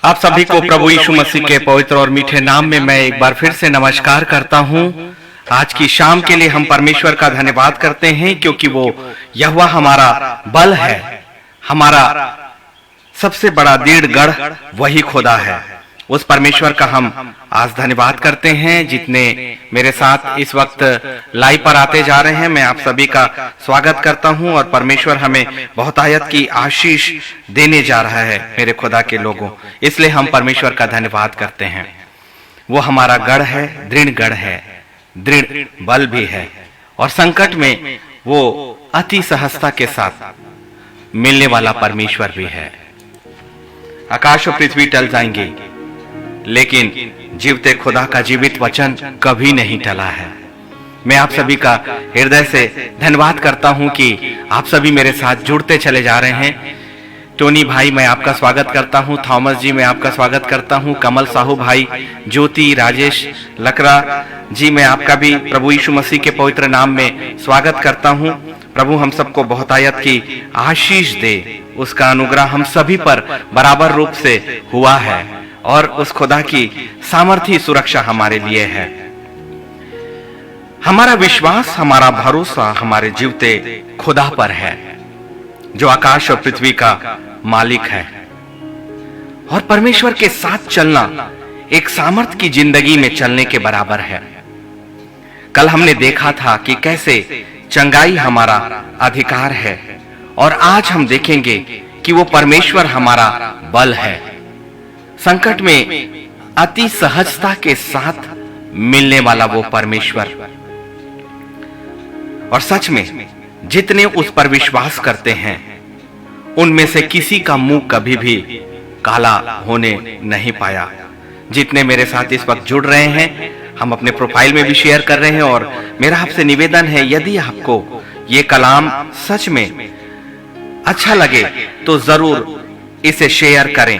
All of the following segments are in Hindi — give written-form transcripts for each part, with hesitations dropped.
आप सभी को प्रभु यीशु मसीह के पवित्र और मीठे नाम में मैं एक बार फिर से नमस्कार करता हूं। आज की शाम के लिए हम परमेश्वर का धन्यवाद करते हैं क्योंकि वो यहोवा हमारा बल है, हमारा सबसे बड़ा दृढ़ गढ़ वही खुदा है। उस परमेश्वर का हम आज धन्यवाद करते हैं। जितने मेरे साथ इस वक्त लाइव पर आते जा रहे हैं, मैं आप सभी का स्वागत करता हूं और परमेश्वर हमें बहुतायत की आशीष देने जा रहा है मेरे खुदा के लोगों, इसलिए हम परमेश्वर का धन्यवाद करते हैं। वो हमारा गढ़ है, दृढ़ गढ़ है, दृढ़ बल भी है और संकट में वो अति सहजता के साथ मिलने वाला परमेश्वर भी है। आकाश और पृथ्वी टल जाएंगे लेकिन जीवते खुदा का जीवित वचन कभी नहीं टला है। मैं आप सभी का हृदय से धन्यवाद करता हूं कि आप सभी मेरे साथ जुड़ते चले जा रहे हैं। टोनी भाई मैं आपका स्वागत करता हूं, थॉमस जी मैं आपका स्वागत करता हूं, कमल साहू भाई, ज्योति, राजेश लकरा जी मैं आपका भी प्रभु यीशु मसीह के पवित्र नाम में स्वागत करता हूं। प्रभु हम सबको बहुतायत की आशीष दे, उसका अनुग्रह हम सभी पर बराबर रूप से हुआ है और उस खुदा की सामर्थी सुरक्षा हमारे लिए है। हमारा विश्वास, हमारा भरोसा हमारे जीवते खुदा पर है जो आकाश और पृथ्वी का मालिक है। और परमेश्वर के साथ चलना एक सामर्थ की जिंदगी में चलने के बराबर है। कल हमने देखा था कि कैसे चंगाई हमारा अधिकार है और आज हम देखेंगे कि वो परमेश्वर हमारा बल है। संकट में अति सहजता के साथ मिलने वाला वो परमेश्वर। और सच में जितने उस पर विश्वास करते हैं उनमें से किसी का मुंह कभी भी काला होने नहीं पाया। जितने मेरे साथ इस वक्त जुड़ रहे हैं, हम अपने प्रोफाइल में भी शेयर कर रहे हैं और मेरा आपसे निवेदन है, यदि आपको ये कलाम सच में अच्छा लगे तो जरूर इसे शेयर करें,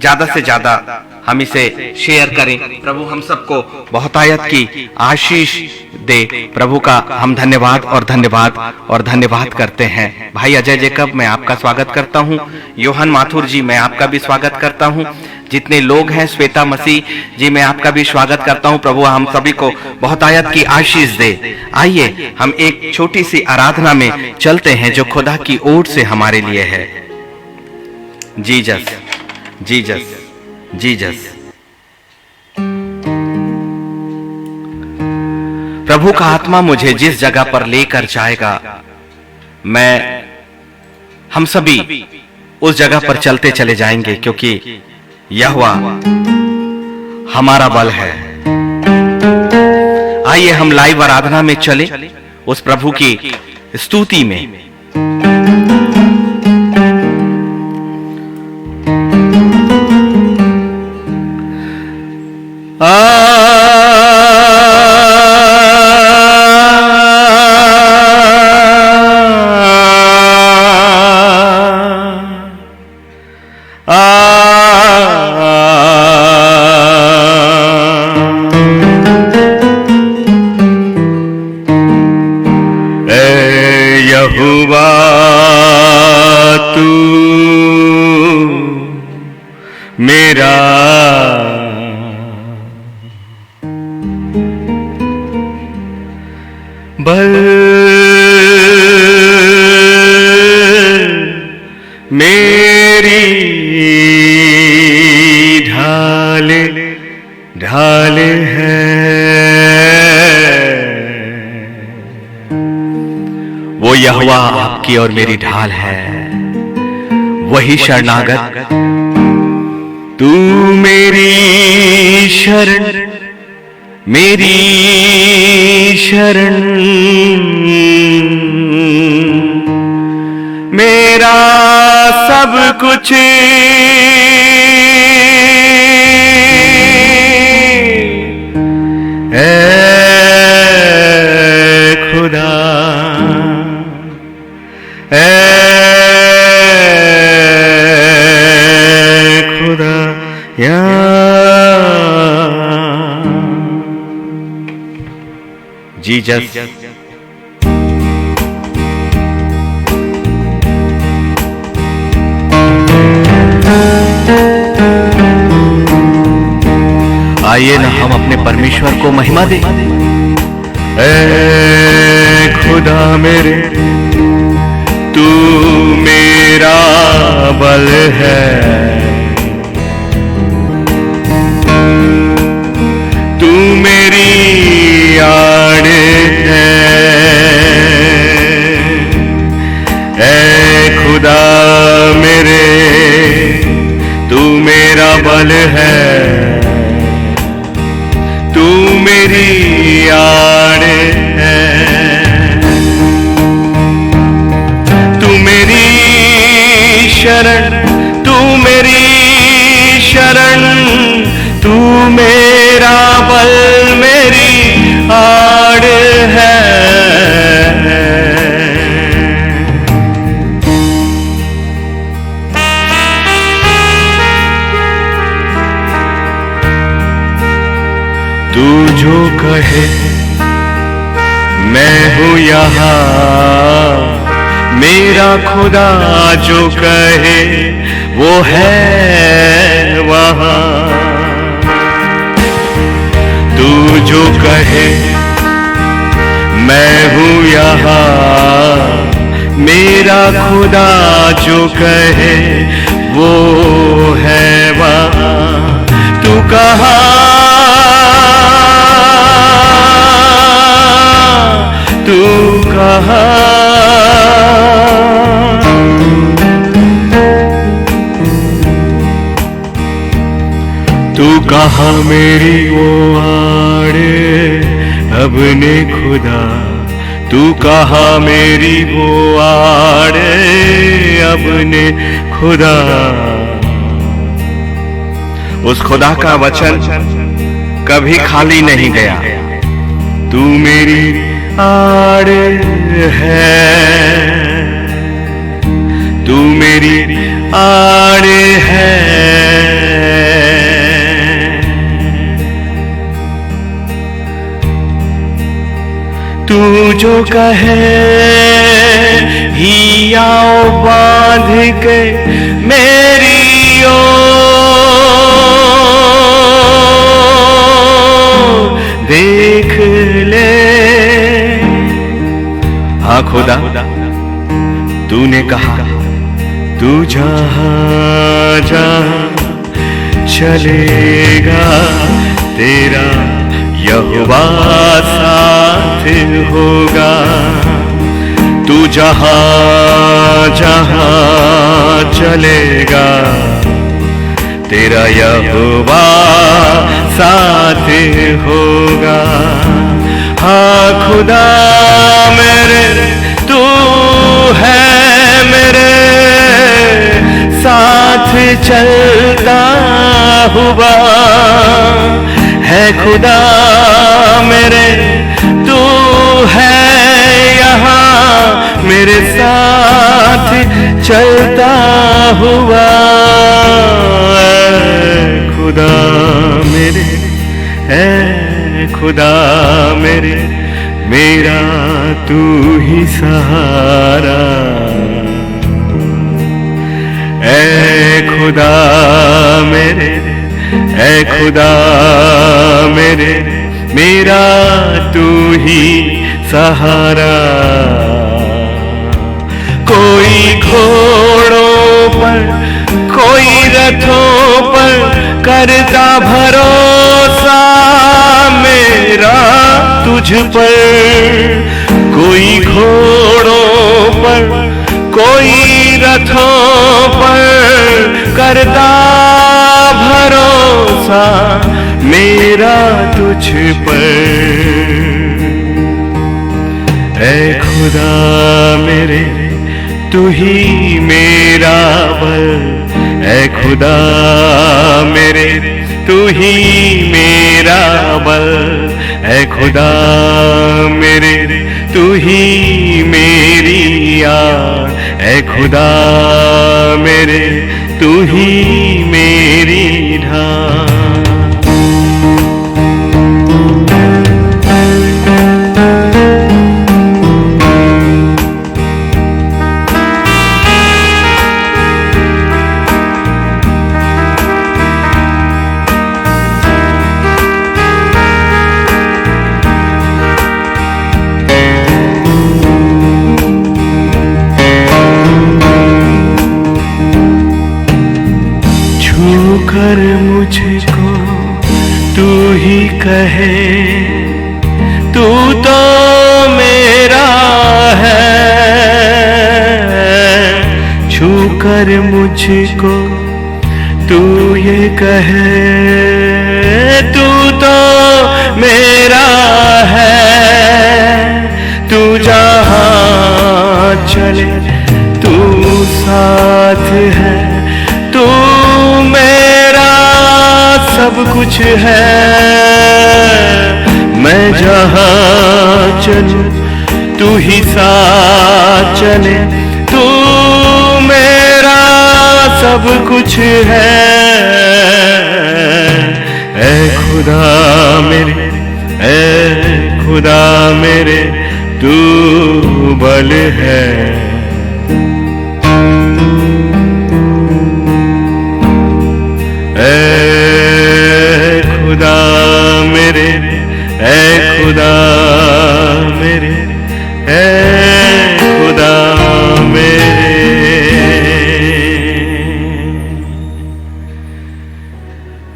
ज्यादा से ज्यादा हम इसे शेयर करें। प्रभु हम सबको बहुतायत की आशीष दे। प्रभु का हम धन्यवाद और धन्यवाद और धन्यवाद करते हैं। भाई अजय जेकब मैं आपका स्वागत करता हूं, योहन माथुर जी मैं आपका भी स्वागत करता हूं, जितने लोग हैं, श्वेता मसीह जी मैं आपका भी स्वागत करता हूं। प्रभु हम सभी को बहुतायत की आशीष दे। आइए हम एक छोटी सी आराधना में चलते हैं जो खुदा की ओर से हमारे लिए है। Jesus Jesus Jesus. प्रभु का आत्मा मुझे जिस जगह पर लेकर जाएगा, हम सभी उस जगह पर चलते चले जाएंगे क्योंकि यहोवा हमारा बल है। आइए हम लाइव आराधना में चले उस प्रभु की स्तुति में। यहोवा तू मेरा बल, मेरी ढाल ढाल है। वो यहोवा आपकी और मेरी ढाल है, वही शरणागत। तू मेरी शरण, मेरी शरण, मेरा सब कुछ खुदा, खुदा या जीसस। आइए ना हम अपने परमेश्वर को महिमा दें। ऐ खुदा मेरे, तू मेरा बल है, तू मेरी आड़ है। ऐ खुदा मेरे, तू मेरा बल है, तू मेरी आड़ है। तू मेरी शरण, तू मेरी शरण, तू मेरा बल, मेरी आड़ है। तू जो कहे मैं हूँ यहाँ, मेरा खुदा जो कहे वो है वहाँ। तू जो कहे मैं हूँ यहाँ, मेरा खुदा जो कहे वो है वहाँ। तू कहाँ, तू कहाँ, तू कहाँ मेरी वो आड़े अपने खुदा, तू कहाँ मेरी वो आड़े अपने खुदा। उस खुदा का वचन कभी खाली नहीं गया। तू मेरी आड़ है, तू मेरी आड़ है। तू जो कहे ही आओ बांध के मेरी ओर, देख ले। हाँ खुदा, तूने कहा तू जहाँ जहाँ चलेगा तेरा यहोवा साथ होगा। तू जहाँ जहाँ चलेगा तेरा यहोवा साथ होगा। हाँ खुदा मेरे, तू है मेरे साथ चलता हुआ है। खुदा मेरे, तू है यहाँ मेरे साथ चलता हुआ। खुदा मेरे, है खुदा मेरे, मेरा तू ही सहारा। ऐ खुदा मेरे, ऐ खुदा मेरे, मेरा तू ही सहारा। कोई घोड़ों पर, कोई रथों पर करता भरोसा मेरा तुझ पर। कोई घोड़ों पर, कोई रथों पर करता भरोसा मेरा तुझ पर। ऐ खुदा मेरे, तू ही मेरा बल। ऐ खुदा मेरे, तू ही मेरा बल। ऐ खुदा मेरे, तू ही मेरी आड़। ऐ खुदा मेरे, तू ही मेरी ढाल। कर मुझको तू ही कहे तू तो मेरा है, छू कर मुझको तू ये कहे तू तो मेरा है, तू जहाँ चले तू साथ है, तू मेरा सब कुछ है, मैं जहाँ चलूं तू ही साथ चले, तू मेरा सब कुछ है। ऐ खुदा मेरे, ऐ खुदा मेरे तू बल है। ऐ खुदा मेरे, ऐ खुदा मेरे, ऐ खुदा मेरे।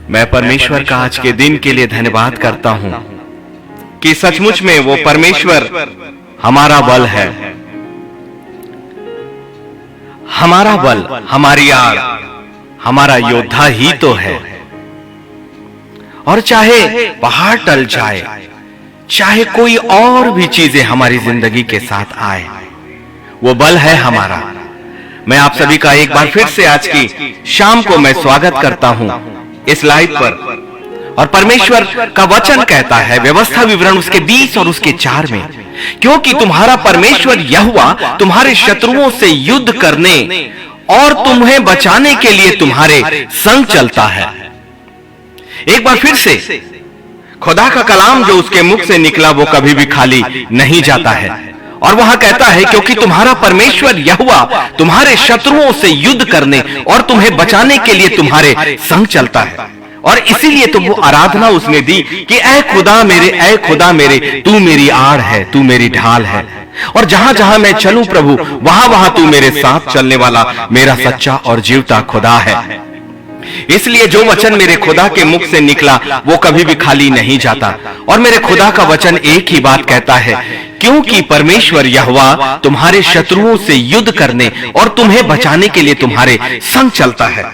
मैं परमेश्वर का आज के दिन के लिए धन्यवाद करता हूं कि सचमुच में वो परमेश्वर हमारा बल है, हमारा बल, हमारी आड़, हमारा योद्धा ही तो है। और चाहे पहाड़ टल जाए, चाहे कोई और भी चीजें हमारी जिंदगी के साथ आए, वो बल है हमारा। मैं आप सभी का एक बार फिर से आज की शाम को मैं स्वागत करता हूं इस लाइव पर। और परमेश्वर का वचन कहता है, व्यवस्था विवरण उसके 20 और उसके 4 में, क्योंकि तुम्हारा परमेश्वर यहोवा तुम्हारे शत्रुओं से युद्ध करने और तुम्हें बचाने के लिए तुम्हारे संग चलता है। एक बार फिर से खुदा का कलाम जो उसके मुख से निकला वो कभी भी खाली नहीं जाता है। और वहां कहता है, क्योंकि तुम्हारा परमेश्वर यहोवा तुम्हारे शत्रुओं से युद्ध करने और तुम्हें बचाने के लिए तुम्हारे संग चलता है। और इसीलिए तो वो आराधना उसने दी कि ऐ खुदा मेरे, ऐ खुदा मेरे, तू मेरी आड़ है, तू मेरी ढाल है, और जहां जहां मैं चलूं प्रभु वहां वहां तू मेरे साथ चलने वाला मेरा सच्चा और जीवता खुदा है। इसलिए जो वचन मेरे खुदा के मुख से निकला वो कभी भी खाली नहीं जाता। और मेरे खुदा का वचन एक ही बात कहता है, क्योंकि परमेश्वर यहोवा तुम्हारे शत्रुओं से युद्ध करने और तुम्हें बचाने के लिए तुम्हारे संग चलता है।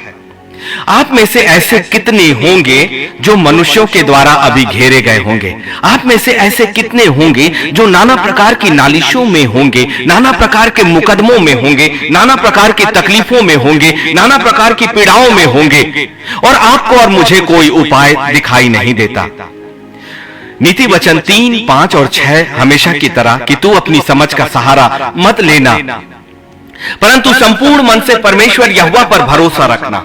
आप में से ऐसे कितने होंगे जो मनुष्यों के द्वारा अभी घेरे गए होंगे? आप में से ऐसे कितने होंगे जो नाना प्रकार की नालिशों में होंगे, नाना प्रकार के मुकदमों में होंगे, नाना प्रकार की तकलीफों में होंगे, नाना प्रकार की पीड़ाओं में होंगे, और आपको और मुझे कोई उपाय दिखाई नहीं देता। नीति वचन 3, 5 और 6 हमेशा की तरह कि तू अपनी समझ का सहारा मत लेना, परंतु संपूर्ण मन से परमेश्वर यहोवा पर भरोसा रखना।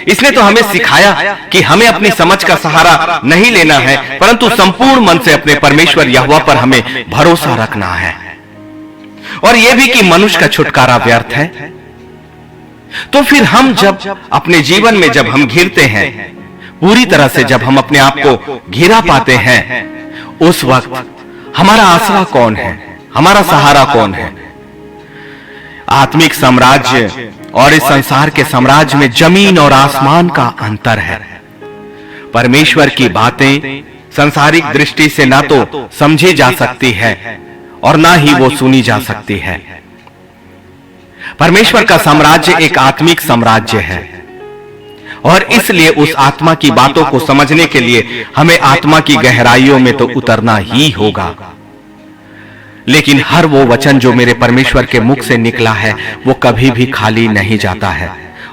इसने तो हमें सिखाया कि हमें अपनी समझ का सहारा नहीं लेना है, परंतु संपूर्ण मन से अपने परमेश्वर यहोवा पर हमें भरोसा रखना है। और यह भी कि मनुष्य का छुटकारा व्यर्थ है। तो फिर हम जब अपने जीवन में जब हम घिरते हैं, पूरी तरह से जब हम अपने आप को घिरा पाते हैं, उस वक्त हमारा आसरा कौन है, हमारा सहारा कौन है? आत्मिक साम्राज्य और इस संसार के साम्राज्य में जमीन और आसमान का अंतर है। परमेश्वर की बातें सांसारिक दृष्टि से ना तो समझी जा सकती है और ना ही वो सुनी जा सकती है। परमेश्वर का साम्राज्य एक आत्मिक साम्राज्य है, और इसलिए उस आत्मा की बातों को समझने के लिए हमें आत्मा की गहराइयों में तो उतरना ही होगा। लेकिन हर वो वचन जो मेरे परमेश्वर के मुख से निकला है वो कभी भी खाली नहीं जाता है।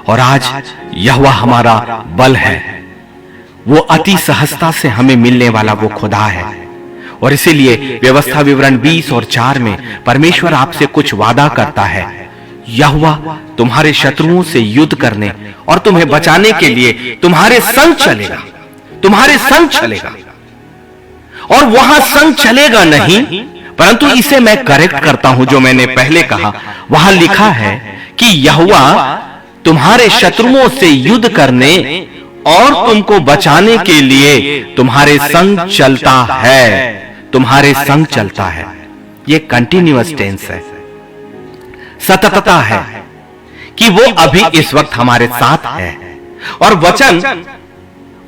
और आज यहोवा हमारा बल है, वो अति सहजता से हमें मिलने वाला वो खुदा है। और इसीलिए व्यवस्था विवरण 20 और 4 में परमेश्वर आपसे कुछ वादा करता है, यहोवा तुम्हारे शत्रुओं से युद्ध करने और तुम्हें बचाने के लिए तुम्हारे संग चलेगा, तुम्हारे संग चलेगा। और वहां संग चलेगा नहीं, परंतु इसे मैं करेक्ट करता हूं, जो मैंने पहले कहा, वहां लिखा है कि यहोवा तुम्हारे शत्रुओं से युद्ध करने और तुमको बचाने के लिए तुम्हारे संग चलता है, तुम्हारे संग चलता है। ये कंटिन्यूअस टेंस है, सततता है कि वो अभी इस वक्त हमारे साथ है। और वचन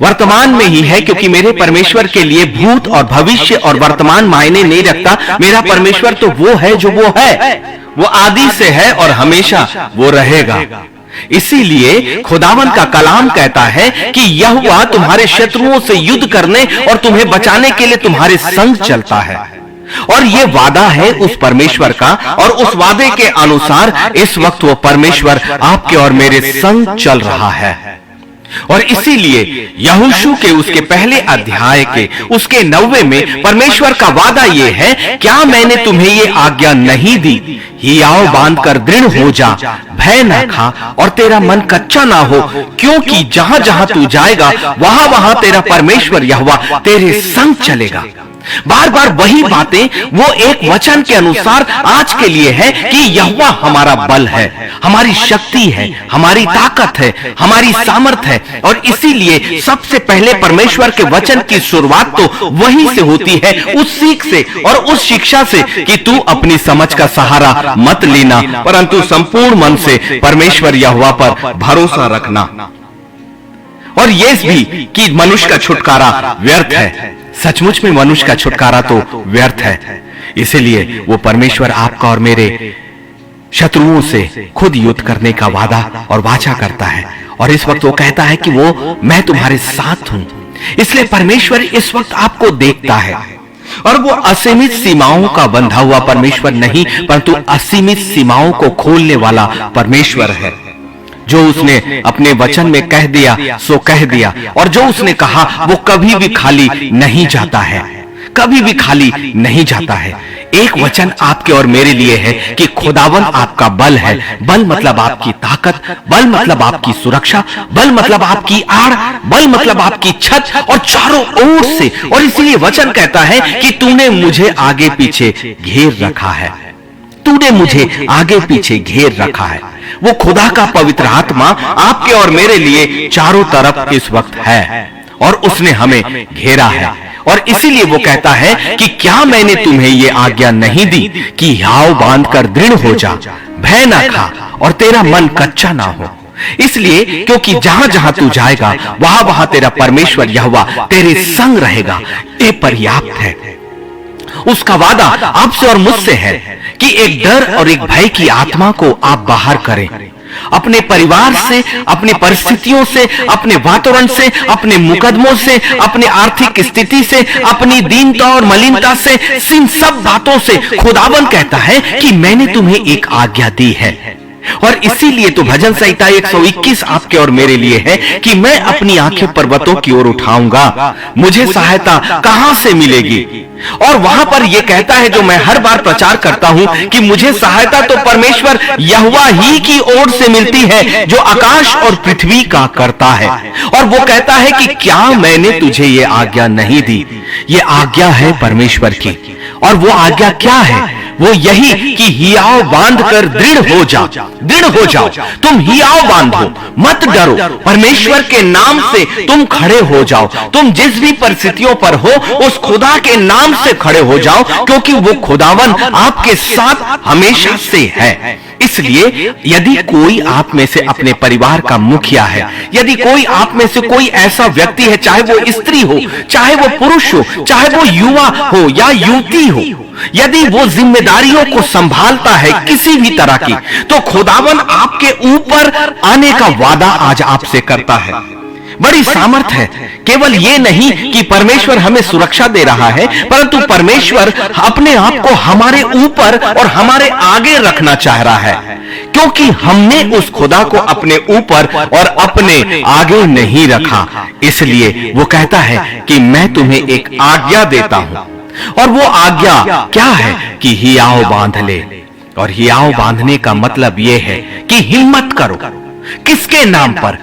वर्तमान में ही है, क्योंकि मेरे परमेश्वर के लिए भूत और भविष्य और वर्तमान मायने नहीं रखता। मेरा परमेश्वर तो वो है जो वो है, वो आदि से है और हमेशा वो रहेगा। इसीलिए खुदावन का कलाम कहता है कि यहोवा तुम्हारे शत्रुओं से युद्ध करने और तुम्हें बचाने के लिए तुम्हारे संग चलता है। और ये वादा है उस परमेश्वर का, और उस वादे के अनुसार इस वक्त वो परमेश्वर आपके और मेरे संग चल रहा है। और इसीलिए यहोशू के उसके पहले अध्याय के उसके 9वें में परमेश्वर का वादा ये है, क्या मैंने तुम्हें ये आज्ञा नहीं दी, हियाव बांध कर दृढ़ हो जा, भय न खा और तेरा मन कच्चा ना हो, क्योंकि जहां जहां तू जाएगा वहां वहां तेरा परमेश्वर यहोवा तेरे संग चलेगा। बार बार वही बातें वो एक वचन के अनुसार आज के लिए है कि यहोवा हमारा बल है, हमारी शक्ति है, हमारी ताकत है, हमारी सामर्थ है। और इसीलिए सबसे पहले परमेश्वर के वचन की शुरुआत तो वही से होती है, उस सीख से और उस शिक्षा से कि तू अपनी समझ का सहारा मत लेना, परंतु संपूर्ण मन से परमेश्वर यहोवा पर भरोसा रखना। और ये भी कि मनुष्य का छुटकारा व्यर्थ है। सचमुच में मनुष्य का छुटकारा तो व्यर्थ है। इसीलिए वो परमेश्वर आपका और मेरे शत्रुओं से खुद युद्ध करने का वादा और वाचा करता है। और इस वक्त वो कहता है कि वो मैं तुम्हारे साथ हूं। इसलिए परमेश्वर इस वक्त आपको देखता है, और वो असीमित सीमाओं का बंधा हुआ परमेश्वर नहीं, परंतु असीमित सीमाओं को खोलने वाला परमेश्वर है। जो उसने अपने वचन में कह दिया सो कह दिया, और जो उसने कहा वो कभी भी खाली नहीं जाता है, कभी भी खाली नहीं जाता है। एक वचन आपके और मेरे लिए है कि खुदावन आपका बल है। बल मतलब आपकी ताकत, बल मतलब आपकी सुरक्षा, बल मतलब आपकी आड़, बल मतलब आपकी छत, और चारों ओर से। और इसीलिए वचन कहता है कि तूने मुझे आगे पीछे घेर रखा है, तूने मुझे आगे पीछे घेर रखा है। वो खुदा का पवित्र आत्मा आपके और मेरे लिए चारों तरफ इस वक्त है, और उसने हमें घेरा है। और इसीलिए वो कहता है कि क्या मैंने तुम्हें ये आज्ञा नहीं दी कि हियाव बांध कर दृढ़ हो जा, भय ना खा और तेरा मन कच्चा ना हो। इसलिए क्योंकि जहां जहां तू जाएगा वहां वहां तेरा परमेश्वर यहोवा तेरे संग रहेगा। ये पर्याप्त है। उसका वादा आपसे और मुझसे है कि एक डर और एक भय की आत्मा को आप बाहर करें, अपने परिवार से, अपनी परिस्थितियों से, अपने वातावरण से, अपने मुकदमों से, अपने आर्थिक स्थिति से, अपनी दीनता और मलिनता से, इन सब बातों से खुदावन कहता है कि मैंने तुम्हें एक आज्ञा दी है। और इसीलिए तो भजन संहिता 121 आपके और मेरे लिए है कि मैं अपनी आंखें पर्वतों की ओर उठाऊंगा, मुझे सहायता कहां से मिलेगी। और वहां पर यह कहता है, जो मैं हर बार प्रचार करता हूं, कि मुझे सहायता तो परमेश्वर यहोवा ही की ओर से मिलती है, जो आकाश और पृथ्वी का करता है। और वो कहता है कि क्या मैंने तुझे ये आज्ञा नहीं दी। ये आज्ञा है परमेश्वर की, और वो आज्ञा क्या है? वो यही कि हियाव बांध कर दृढ़ हो जाओ, दृढ़ हो जाओ। तुम हियाव बांधो, मत डरो, परमेश्वर के नाम से तुम खड़े हो जाओ। तुम जिस भी परिस्थितियों पर हो उस खुदा के नाम से खड़े हो जाओ, क्योंकि वो खुदावन आपके साथ हमेशा से है। इसलिए यदि कोई आप में से अपने परिवार का मुखिया है, यदि कोई आप में से कोई ऐसा व्यक्ति है, चाहे वो स्त्री हो, चाहे वो पुरुष हो, चाहे वो युवा हो या युवती हो, यदि वो जिम्मेदारियों को संभालता है किसी भी तरह की, तो खुदावन आपके ऊपर आने का वादा आज आपसे करता है। बड़ी सामर्थ है। केवल ये नहीं कि परमेश्वर हमें सुरक्षा दे रहा है, परंतु परमेश्वर अपने आप को हमारे ऊपर और हमारे आगे रखना चाह रहा है, क्योंकि हमने उस खुदा को अपने ऊपर और अपने आगे नहीं रखा। इसलिए वो कहता है कि मैं तुम्हें एक आज्ञा देता हूं, और वो आज्ञा क्या है कि हियाव बांध ले। और हियाव बांधने का मतलब यह है कि हिम्मत करो। किसके नाम पर?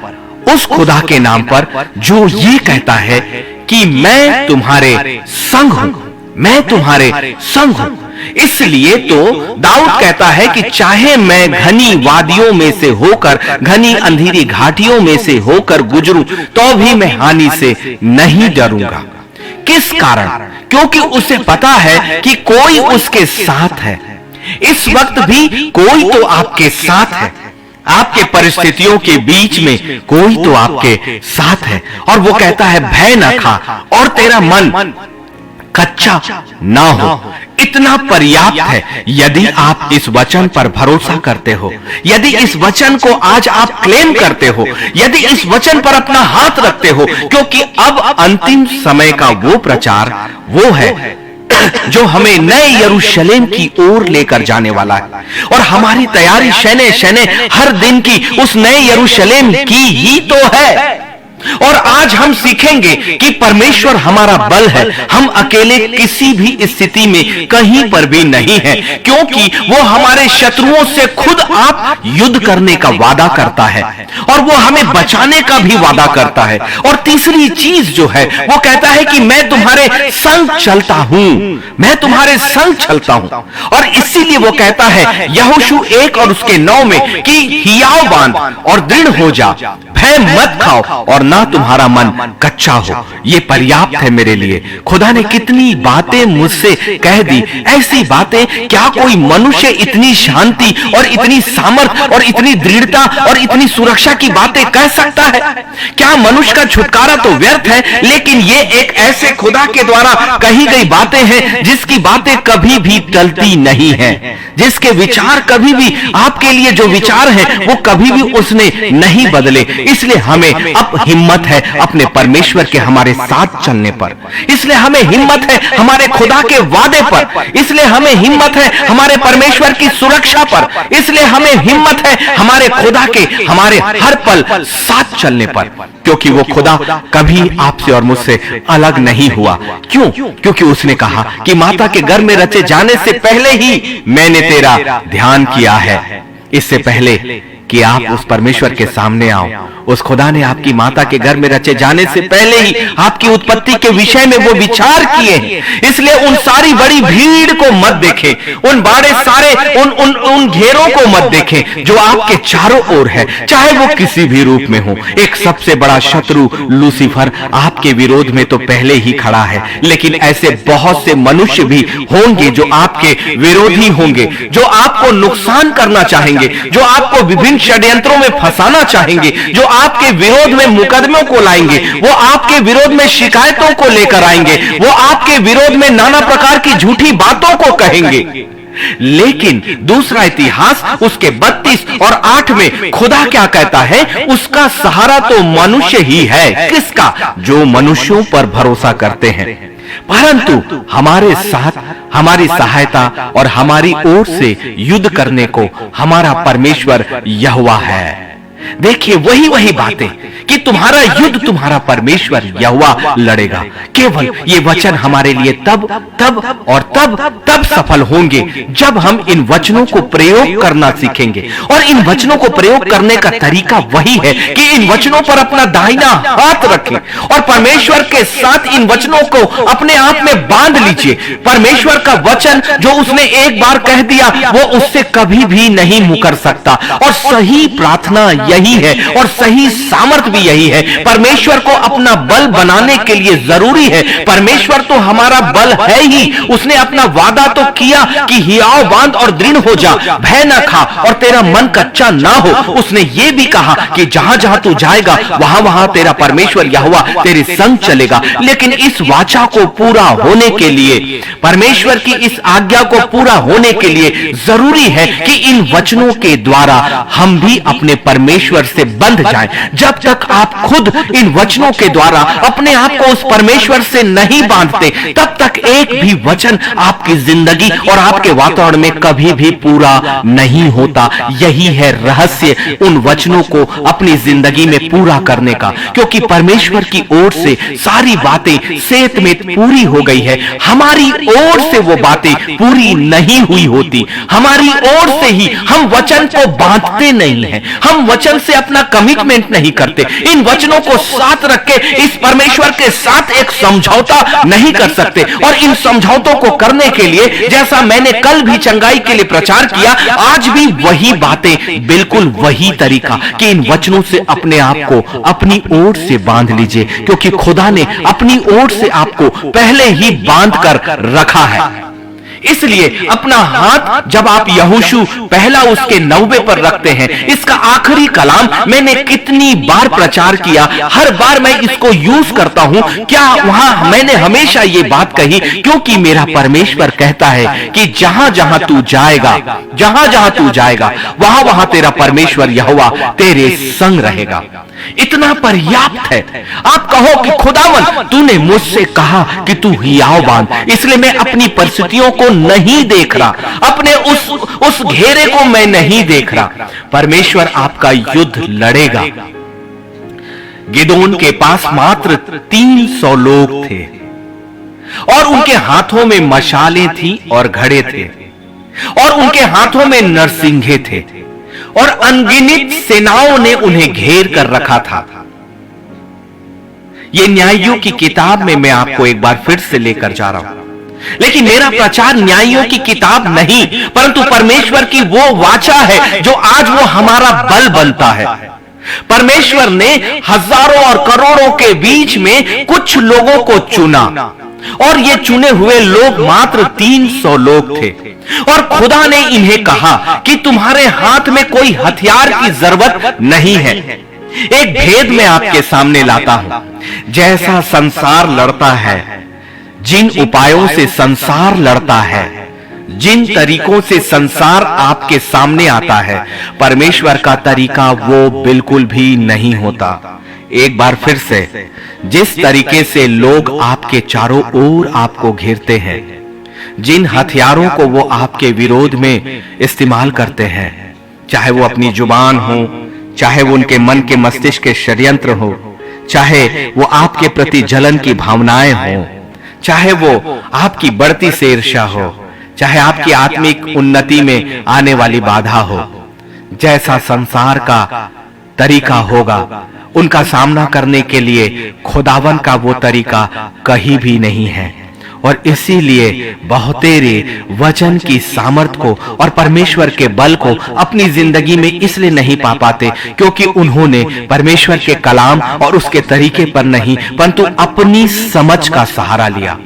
उस खुदा के नाम पर जो ये कहता है कि मैं तुम्हारे संग हूं, मैं तुम्हारे संग हूं। इसलिए तो दाऊद कहता है कि चाहे मैं घनी वादियों में से होकर, घनी अंधेरी घाटियों में से होकर गुजरूं, तो भी मैं हानि से नहीं डरूंगा। किस कारण? क्योंकि उसे पता है कि कोई उसके साथ है। इस वक्त भी कोई तो आपके साथ है। आपके परिस्थितियों के बीच में कोई तो आपके साथ है, और वो कहता है भय न खा और तेरा मन कच्चा ना हो। इतना पर्याप्त है यदि आप इस वचन पर भरोसा करते हो, यदि इस वचन को आज आप क्लेम करते हो, यदि इस वचन पर अपना हाथ रखते हो, क्योंकि अब अंतिम समय का वो प्रचार वो है जो हमें नए यरूशलेम की ओर लेकर जाने वाला है। और हमारी तैयारी शने शने हर दिन की उस नए यरूशलेम की ही तो है। और आज हम सीखेंगे कि परमेश्वर हमारा बल है, हम अकेले किसी भी स्थिति में कहीं पर भी नहीं है, क्योंकि वो हमारे शत्रुओं से खुद आप युद्ध करने का वादा करता है और वो हमें बचाने का भी वादा करता है। और तीसरी चीज जो है वो कहता है कि मैं तुम्हारे संग चलता हूं, मैं तुम्हारे संग चलता हूं। और इसीलिए वो कहता है यहोशू 1 और उसके 9 में कि हियाव बांध और दृढ़ हो जा, भय मत खाओ और ना तुम्हारा मन कच्चा हो। ये पर्याप्त है मेरे लिए। खुदा ने कितनी बातें मुझसे कह दी, ऐसी बातें क्या कोई मनुष्य इतनी शांति और इतनी सामर्थ और इतनी दृढ़ता और इतनी सुरक्षा की बातें कह सकता है? क्या मनुष्य का छुटकारा तो व्यर्थ है, लेकिन ये एक ऐसे खुदा के द्वारा कही गई बातें हैं जिसकी बातें कभी भी टलती नहीं है, जिसके विचार कभी भी आपके लिए जो विचार हैं वो कभी भी उसने नहीं बदले। इसलिए हमें अब हिम्मत है अपने परमेश्वर के हमारे साथ चलने पर, इसलिए हमें हिम्मत है हमारे खुदा के वादे पर, इसलिए हमें हिम्मत है हमारे परमेश्वर की सुरक्षा पर, इसलिए हमें हिम्मत है हमारे खुदा के हमारे हर पल साथ चलने पर, क्योंकि वो खुदा कभी आपसे और मुझसे अलग नहीं हुआ। क्यों? क्योंकि उसने कहा कि माता के गर्भ में रचे जाने से पहले ही मैंने तेरा ध्यान किया है। इससे पहले कि आप उस परमेश्वर के सामने आओ, उस खुदा ने आपकी माता के गर्भ में रचे जाने से पहले ही आपकी उत्पत्ति के विषय में वो विचार किए हैं। इसलिए उन सारी बड़ी भीड़ को मत देखें, उन बड़े सारे उन घेरों को मत देखें जो आपके चारों ओर है, चाहे वो किसी भी रूप में हो। एक सबसे बड़ा शत्रु लूसीफर आपके विरोध में तो पहले ही खड़ा है, लेकिन ऐसे बहुत से मनुष्य भी होंगे जो आपके विरोधी होंगे, जो आपको नुकसान करना चाहेंगे, जो आपको विभिन्न षड्यंत्रों में फंसाना चाहेंगे, जो आपके विरोध में मुकदमों को लाएंगे, वो आपके विरोध में शिकायतों को लेकर आएंगे, वो आपके विरोध में नाना प्रकार की झूठी बातों को कहेंगे। लेकिन दूसरा इतिहास उसके 32 और 8 में खुदा क्या कहता है? उसका सहारा तो मनुष्य ही है। किसका? जो मनुष्यों पर भरोसा करते हैं, परंतु हमारे साथ हमारी सहायता और हमारी ओर से युद्ध करने को हमारा परमेश्वर यहोवा है। देखिए वही बातें कि तुम्हारा युद्ध तुम्हारा परमेश्वर यहोवा लड़ेगा। केवल ये वचन हमारे लिए तब सफल होंगे जब हम इन वचनों को प्रयोग करना सीखेंगे। और इन वचनों को प्रयोग करने का तरीका वही है कि इन वचनों पर अपना दाहिना हाथ रखें और परमेश्वर के साथ इन वचनों को अपने आप में बांध लीजिए। परमेश्वर का वचन जो उसने एक बार कह दिया वो उससे कभी भी नहीं मुकर सकता। और सही प्रार्थना यही है और सही सामर्थ भी यही है। परमेश्वर को अपना बल बनाने के लिए जरूरी है, परमेश्वर तो हमारा बल है ही। उसने अपना वादा तो किया कि हियाव बांध और दृढ़ हो जा, भय न खा और तेरा मन कच्चा ना हो। उसने ये भी कहा कि जहां जहां तू जाएगा वहां वहां तेरा परमेश्वर यहोवा तेरे संग चलेगा। लेकिन इस वाचा को पूरा होने के लिए, परमेश्वर की इस आज्ञा को पूरा होने के लिए जरूरी है कि इन वचनों के द्वारा हम भी अपने परमेश्वर से बंध जाएं। जब तक आप खुद इन वचनों के द्वारा अपने आप को उस परमेश्वर से नहीं बांधते, तब तक एक भी वचन आपकी जिंदगी और आपके वातावरण में कभी भी पूरा नहीं होता। यही है रहस्य उन वचनों को अपनी जिंदगी में पूरा करने का, क्योंकि परमेश्वर की ओर से सारी बातें सेत में पूरी हो गई है। हमारी ओर से वो बातें पूरी नहीं हुई होती। हमारी ओर से ही हम वचन को बांधते नहीं हैं, हम वचन से अपना कमिटमेंट नहीं करते। इन वचनों को साथ रख के इस परमेश्वर के साथ एक समझौता नहीं कर सकते। और इन समझौतों को करने के लिए, जैसा मैंने कल भी चंगाई के लिए प्रचार किया, आज भी वही बातें, बिल्कुल वही तरीका कि इन वचनों से अपने आप को अपनी ओर से बांध लीजिए, क्योंकि खुदा ने अपनी ओर से आपको पहले ही बांध कर रखा है। इसलिए अपना हाथ जब आप यहोशू पहला उसके 90 पर रखते हैं, इसका आखिरी कलाम मैंने कितनी बार प्रचार किया, हर बार मैं इसको यूज करता हूं। क्या वहां मैंने हमेशा ये बात कही, क्योंकि मेरा परमेश्वर कहता है कि जहां जहां तू जाएगा, जहां जहां तू जाएगा, वहां वहां तेरा परमेश्वर यहोवा तेरे संग रहेगा। इतना पर्याप्त है। आप कहो कि खुदावन तूने मुझसे कहा कि तू हियाव बांध, इसलिए मैं अपनी परिस्थितियों को नहीं देख रहा, अपने उस घेरे को मैं नहीं देख रहा। परमेश्वर आपका युद्ध लड़ेगा। गिदोन के पास मात्र 300 लोग थे और उनके हाथों में मशालें थी और घड़े थे और उनके हाथों में नरसिंगे थे और अनगिनत सेनाओं ने उन्हें घेर कर रखा था। ये न्यायियों की किताब में मैं आपको एक बार फिर से लेकर जा रहा हूं, लेकिन मेरा प्रचार न्यायियों की किताब नहीं, परंतु परमेश्वर की वो वाचा है जो आज वो हमारा बल बनता है। परमेश्वर ने हजारों और करोड़ों के बीच में कुछ लोगों को चुना और ये चुने हुए लोग मात्र 300 लोग थे और खुदा ने इन्हें कहा कि तुम्हारे हाथ में कोई हथियार की जरूरत नहीं है। एक भेद मैं आपके सामने लाता हूं। जैसा संसार लड़ता है, जिन उपायों से संसार लड़ता है, जिन तरीकों से संसार आपके सामने आता है, परमेश्वर का तरीका वो बिल्कुल भी नहीं होता। एक बार फिर से, जिस तरीके से लोग आपके चारों ओर आपको घेरते हैं, जिन हथियारों को वो आपके विरोध में इस्तेमाल करते हैं, चाहे वो अपनी जुबान हो, चाहे वो उनके मन के मस्तिष्क के षड्यंत्र हो, चाहे वो आपके प्रति जलन की भावनाएं हो, चाहे वो आपकी बढ़ती से ईर्ष्या हो, चाहे आपकी आत्मिक उन्नति में आने वाली बाधा हो, जैसा संसार का तरीका होगा, उनका सामना करने के लिए खुदावन का वो तरीका कहीं भी नहीं है। और इसीलिए बहुतेरे वचन की सामर्थ को और परमेश्वर के बल को अपनी जिंदगी में इसलिए नहीं पा पाते क्योंकि उन्होंने परमेश्वर के कलाम और उसके तरीके पर नहीं, परंतु अपनी समझ का सहारा लिया।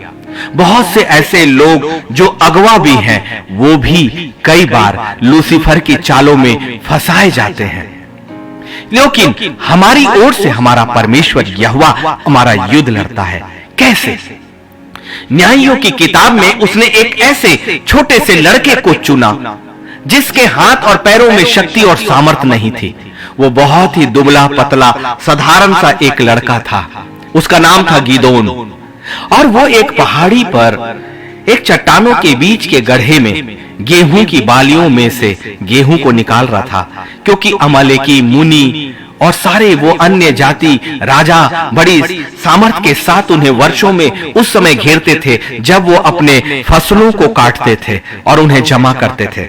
बहुत से ऐसे लोग जो अगवा भी हैं, वो भी कई बार लूसीफर की चालों में फंसाए जाते हैं। लेकिन हमारी ओर से हमारा परमेश्वर यहोवा हमारा युद्ध लड़ता है। कैसे? न्यायियों की किताब में उसने एक ऐसे छोटे से लड़के को चुना जिसके हाथ और पैरों में शक्ति और सामर्थ नहीं थी। वो बहुत ही दुबला पतला साधारण सा एक लड़का था। उसका नाम था गिदोन और वो एक पहाड़ी पर एक चट्टानों के बीच के गड्ढे में गेहूं की बालियों में से गेहूं को निकाल रहा था, क्योंकि अमालेकी, मुनि और सारे वो अन्य जाति राजा बड़ी सामर्थ के साथ उन्हें वर्षों में उस समय घेरते थे जब वो अपने फसलों को काटते थे और उन्हें जमा करते थे।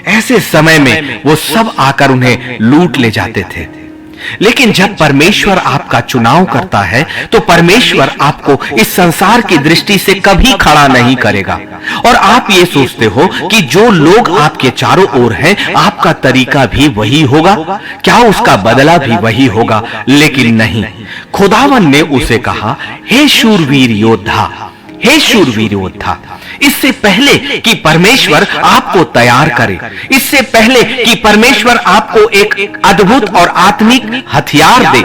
ऐसे समय में वो सब आकर उन्हें लूट ले जाते थे। लेकिन जब परमेश्वर आपका चुनाव करता है तो परमेश्वर आपको इस संसार की दृष्टि से कभी खड़ा नहीं करेगा। और आप ये सोचते हो कि जो लोग आपके चारों ओर हैं, आपका तरीका भी वही होगा, क्या उसका बदला भी वही होगा? लेकिन नहीं। खुदावन ने उसे कहा, हे शूरवीर योद्धा, हे शूरवीर योद्धा। इससे पहले कि परमेश्वर आपको तैयार करे, इससे पहले कि परमेश्वर आपको एक अद्भुत और आत्मिक हथियार दे,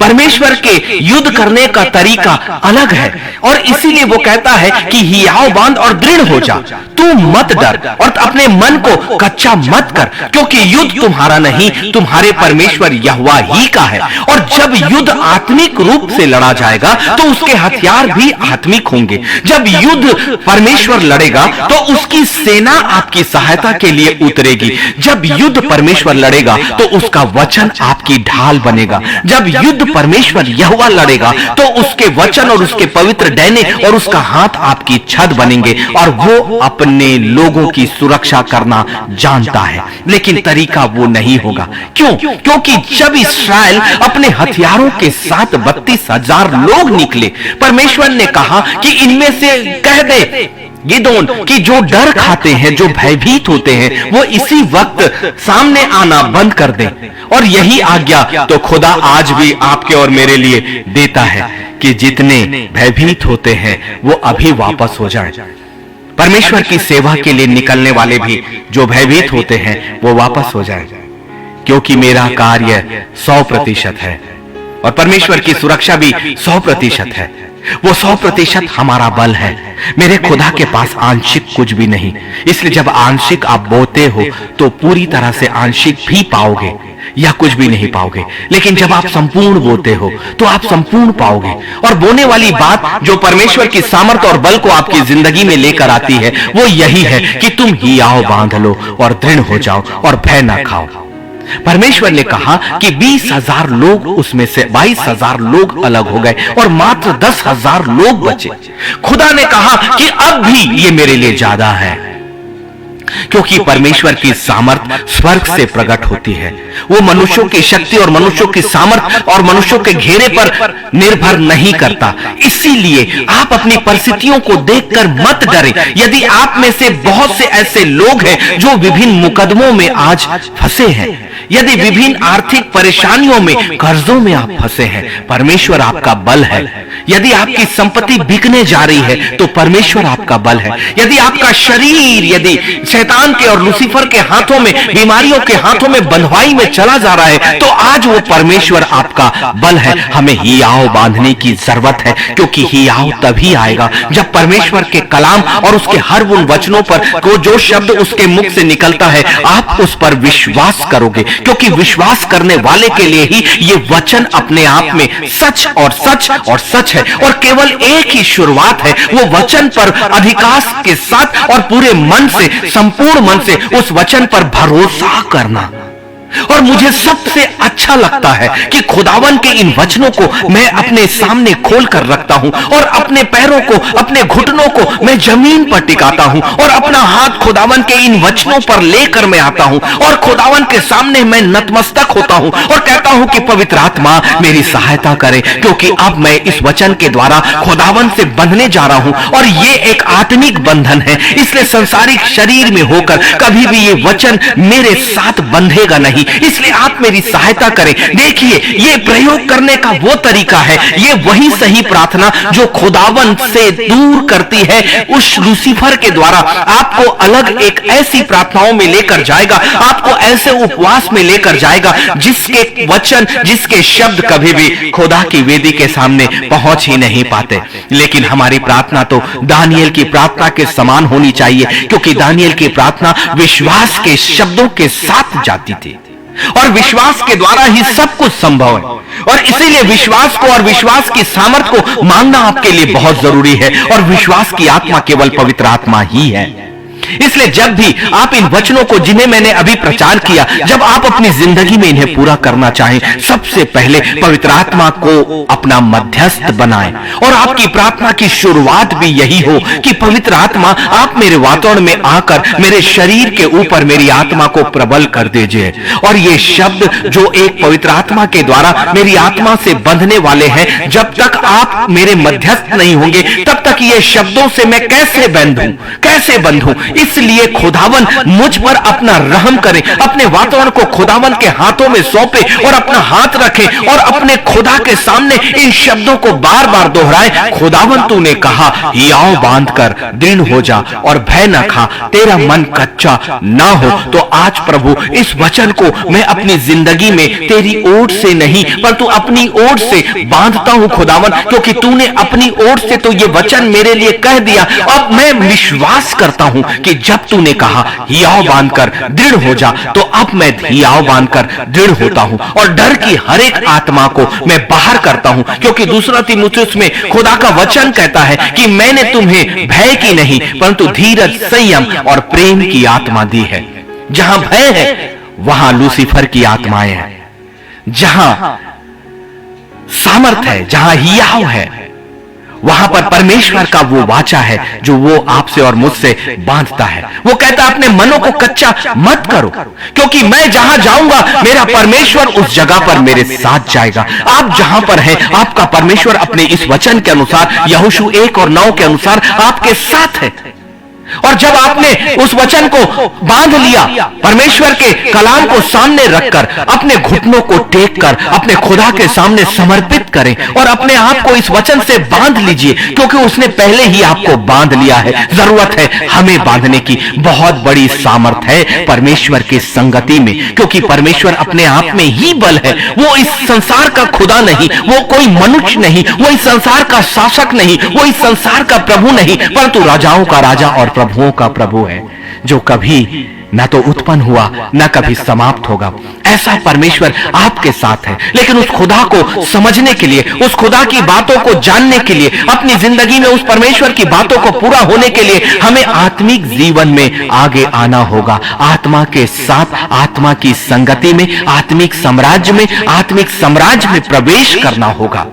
परमेश्वर के युद्ध करने का तरीका अलग है। और इसीलिए वो कहता है कि हियाव बांध और दृढ़ हो जा, तू मत डर और अपने मन को कच्चा मत कर, क्योंकि युद्ध तुम्हारा नहीं, तुम्हारे परमेश्वर यहोवा ही का है। और जब युद्ध आत्मिक रूप से लड़ा जाएगा तो उसके हथियार भी आत्मिक होंगे। जब युद्ध परमेश्वर लड़ेगा तो उसकी सेना आपकी सहायता के लिए उतरेगी। जब युद्ध परमेश्वर लड़ेगा तो उसका वचन आपकी ढाल बनेगा। जब युद्ध परमेश्वर यहोवा लड़ेगा तो उसके वचन और उसके पवित्र डैने और उसका हाथ आपकी छत बनेंगे और वो अपने लोगों की सुरक्षा करना जानता है। लेकिन तरीका वो नहीं होगा। क्यों? क्योंकि जब इस्राएल अपने हथियारों के साथ 32,000 लोग निकले, परमेश्वर ने कहा कि इनमें से कह दे गिदोन कि जो डर खाते हैं, जो भयभीत होते हैं, वो इसी वक्त सामने आना बंद कर दें। और यही आज्ञा तो खुदा आज भी आपके और मेरे लिए देता है कि जितने भयभीत होते हैं वो अभी वापस हो जाएं। परमेश्वर की सेवा के लिए निकलने वाले भी जो भयभीत होते हैं वो वापस हो जाएं, क्योंकि मेरा कार्य 100% है और परमेश्वर की सुरक्षा भी 100% है। वो 100% हमारा बल है। मेरे खुदा के पास आंशिक कुछ भी नहीं, इसलिए जब आंशिक आप बोते हो तो पूरी तरह से आंशिक भी पाओगे या कुछ भी नहीं पाओगे, लेकिन जब आप संपूर्ण बोते हो तो आप संपूर्ण पाओगे। और बोने वाली बात जो परमेश्वर की सामर्थ्य और बल को आपकी जिंदगी में लेकर आती है वो यही है कि तुम हियाव बांध लो और दृढ़ हो जाओ और भय ना खाओ। परमेश्वर ने कहा कि 20,000 लोग, उसमें से 22,000 लोग अलग हो गए और मात्र 10,000 लोग बचे। खुदा ने कहा कि अब भी ये मेरे लिए ज्यादा है, क्योंकि परमेश्वर की सामर्थ स्वर्ग से प्रकट होती है। वो मनुष्यों की शक्ति और मनुष्यों की सामर्थ और मनुष्यों के घेरे पर निर्भर नहीं करता। इसीलिए आप अपनी परिस्थितियों को देखकर मत डरें। यदि आप में से बहुत से ऐसे लोग हैं जो विभिन्न मुकदमों में आज फंसे हैं, यदि विभिन्न आर्थिक परेशानियों में, कर्जों में आप फंसे हैं, परमेश्वर आपका बल है। यदि आपकी संपत्ति बिकने जा रही है तो परमेश्वर आपका बल है। यदि आपका शरीर यदि शैतान के और लूसीफर के हाथों में, बीमारियों के हाथों में बंधुआई में चला जा रहा है तो आज वो परमेश्वर आपका बल है। हमें हियाव बांधने की जरूरत है, क्योंकि हियाव तभी आएगा जब परमेश्वर के कलाम और उसके हर उन वचनों पर को जो शब्द उसके मुख से निकलता है आप उस पर विश्वास करोगे, क्योंकि विश्वास करने वाले के लिए ही ये वचन अपने आप में सच और सच और सच है। और केवल एक ही शुरुआत है, वो वचन पर अधिकांश के साथ और पूरे मन से, संपूर्ण मन से उस वचन पर भरोसा करना। और मुझे सबसे अच्छा लगता है कि खुदावन के इन वचनों को मैं अपने सामने खोल कर रखता हूं और अपने पैरों को, अपने घुटनों को मैं जमीन पर टिकाता हूं और अपना हाथ खुदावन के इन वचनों पर लेकर मैं आता हूं और खुदावन के सामने मैं नतमस्तक होता हूं और कहता हूं कि पवित्र आत्मा मेरी सहायता करे, क्योंकि अब मैं इस वचन के द्वारा खुदावन से बंधने जा रहा हूं और ये एक आत्मिक बंधन है। इसलिए संसारिक शरीर में होकर कभी भी ये वचन मेरे साथ बंधेगा नहीं। इसलिए आप मेरी सहायता करें। देखिए, ये प्रयोग करने का वो तरीका है, ये वही सही प्रार्थना जो खुदावन से दूर करती है उस लूसीफर के द्वारा आपको अलग एक ऐसी प्रार्थनाओं में लेकर जाएगा, आपको ऐसे उपवास में लेकर जाएगा जिसके वचन, जिसके शब्द कभी भी खुदा की वेदी के सामने पहुंच ही नहीं पाते। लेकिन हमारी प्रार्थना तो दानियेल की प्रार्थना के समान होनी चाहिए, क्योंकि दानियेल की प्रार्थना विश्वास के शब्दों के साथ जाती थी और विश्वास के द्वारा ही सब कुछ संभव है। और इसीलिए विश्वास को और विश्वास की सामर्थ्य को मांगना आपके लिए बहुत जरूरी है। और विश्वास की आत्मा केवल पवित्र आत्मा ही है। इसलिए जब भी आप इन वचनों को, जिन्हें मैंने अभी प्रचार किया, जब आप अपनी जिंदगी में इन्हें पूरा करना चाहें, सबसे पहले पवित्र आत्मा को अपना मध्यस्थ बनाएं और आपकी प्रार्थना की शुरुआत भी यही हो कि पवित्र आत्मा आप मेरे वातावरण में आकर मेरे शरीर के ऊपर मेरी आत्मा को प्रबल कर दीजिए। और ये शब्द जो एक पवित्र आत्मा के द्वारा मेरी आत्मा से बंधने वाले हैं, जब तक आप मेरे मध्यस्थ नहीं होंगे तब तक ये शब्दों से मैं कैसे बंधूं। इसलिए खुदावन मुझ पर अपना रहम करे, अपने वातावरण को खुदावन के हाथों में सौंपे और अपना हाथ रखे और अपने खुदा के सामने इन शब्दों को बार बार दोहराए। खुदावन तूने कहा हियाव बांधकर दृढ़ हो जा और भय न खा, तेरा मन कच्चा ना हो। तो आज प्रभु इस वचन को मैं अपनी जिंदगी में तेरी ओर से नहीं परंतु अपनी ओर से बांधता हूं खुदावन, क्योंकि तूने अपनी ओर से तो ये वचन मेरे लिए कह दिया। अब मैं विश्वास करता हूं कि जब तूने कहा हियाव बांधकर दृढ़ हो जा, तो अब मैं हियाव बांधकर दृढ़ होता हूं और डर की हर एक आत्मा को मैं बाहर करता हूं, क्योंकि दूसरा तीमुथियुस में खुदा का वचन कहता है कि मैंने तुम्हें भय की नहीं परंतु धीरज, संयम और प्रेम की आत्मा दी है। जहां भय है वहां लूसीफर की आत्माएं हैं, जहां सामर्थ है, जहां हियाव है, वहां पर परमेश्वर का वो वाचा है जो वो आपसे और मुझसे बांधता है। वो कहता है अपने मनों को कच्चा मत करो, क्योंकि मैं जहां जाऊंगा मेरा परमेश्वर उस जगह पर मेरे साथ जाएगा। आप जहां पर हैं आपका परमेश्वर अपने इस वचन के अनुसार, यहोशू 1 और 9 के अनुसार आपके साथ है। और जब आपने उस वचन को बांध लिया, परमेश्वर के कलाम को सामने रखकर अपने घुटनों को टेक कर अपने खुदा के सामने समर्पित करें और अपने आप को इस वचन से बांध लीजिए, क्योंकि उसने पहले ही आपको बांध लिया है। जरूरत है हमें बांधने की। बहुत बड़ी सामर्थ है परमेश्वर की संगति में, क्योंकि परमेश्वर अपने आप में ही बल है। वो इस संसार का खुदा नहीं, वो कोई मनुष्य नहीं, वो इस संसार का शासक नहीं, वो इस संसार का प्रभु नहीं, परंतु राजाओं का राजा और प्रभुओं का प्रभु है, जो कभी न तो उत्पन्न हुआ न कभी समाप्त होगा। ऐसा परमेश्वर आपके साथ है। लेकिन उस खुदा को समझने के लिए, उस खुदा की बातों को जानने के लिए, अपनी जिंदगी में उस परमेश्वर की बातों को पूरा होने के लिए हमें आत्मिक जीवन में आगे आना होगा। आत्मा के साथ, आत्मा की संगति में, आत्मिक साम्राज्य में प्रवेश करना होगा।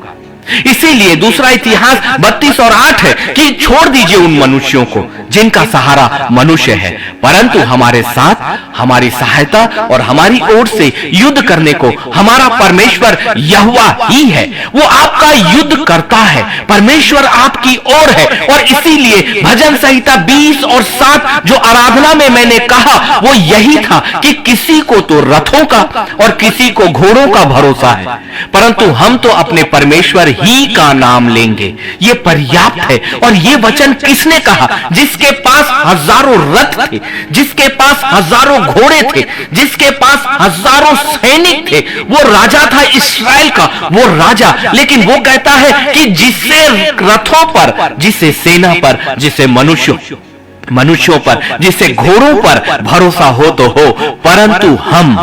इसीलिए दूसरा इतिहास 32 और 8 है कि छोड़ दीजिए उन मनुष्यों को जिनका सहारा मनुष्य है, परंतु हमारे साथ, हमारी सहायता और हमारी ओर से युद्ध करने को हमारा परमेश्वर यहोवा ही है। वो आपका युद्ध करता है। परमेश्वर आपकी ओर है। और इसीलिए भजन संहिता 20 और 7 जो आराधना में मैंने कहा वो यही था कि किसी को तो रथों का और किसी को घोड़ों का भरोसा है, परंतु हम तो अपने परमेश्वर ही का नाम लेंगे। ये पर्याप्त है। और ये वचन किसने कहा? जिसके पास हजारों रथ थे, जिसके पास हजारों घोड़े थे, जिसके पास हजारों सैनिक थे। वो राजा था इस्राएल का, वो राजा। लेकिन वो कहता है कि जिससे रथों पर, जिसे सेना पर, जिसे मनुष्यों पर, जिसे घोड़ों पर भरोसा हो तो हो, परंतु हम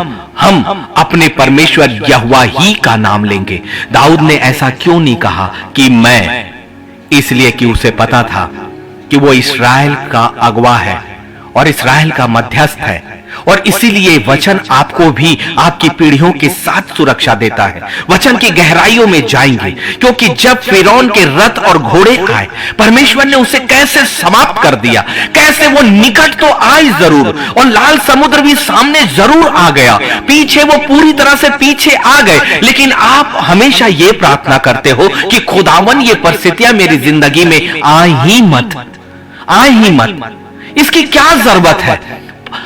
अपने परमेश्वर यहोवा ही का नाम लेंगे। दाऊद ने ऐसा क्यों नहीं कहा कि मैं? इसलिए कि उसे पता था कि वो इस्राएल का अगवा है और इस्राएल का मध्यस्थ है। और इसीलिए वचन आपको भी आपकी पीढ़ियों के साथ सुरक्षा देता है। वचन की गहराइयों में जाएंगे, क्योंकि जब फिरौन के रथ और घोड़े आए, परमेश्वर ने उसे कैसे समाप्त कर दिया, कैसे वो निकट तो आए जरूर, और लाल समुद्र भी सामने जरूर आ गया, पीछे वो पूरी तरह से पीछे आ गए। लेकिन आप हमेशा ये प्रार्थना करते हो कि खुदावन ये परिस्थितियां मेरी जिंदगी में आए ही मत। इसकी क्या जरूरत है?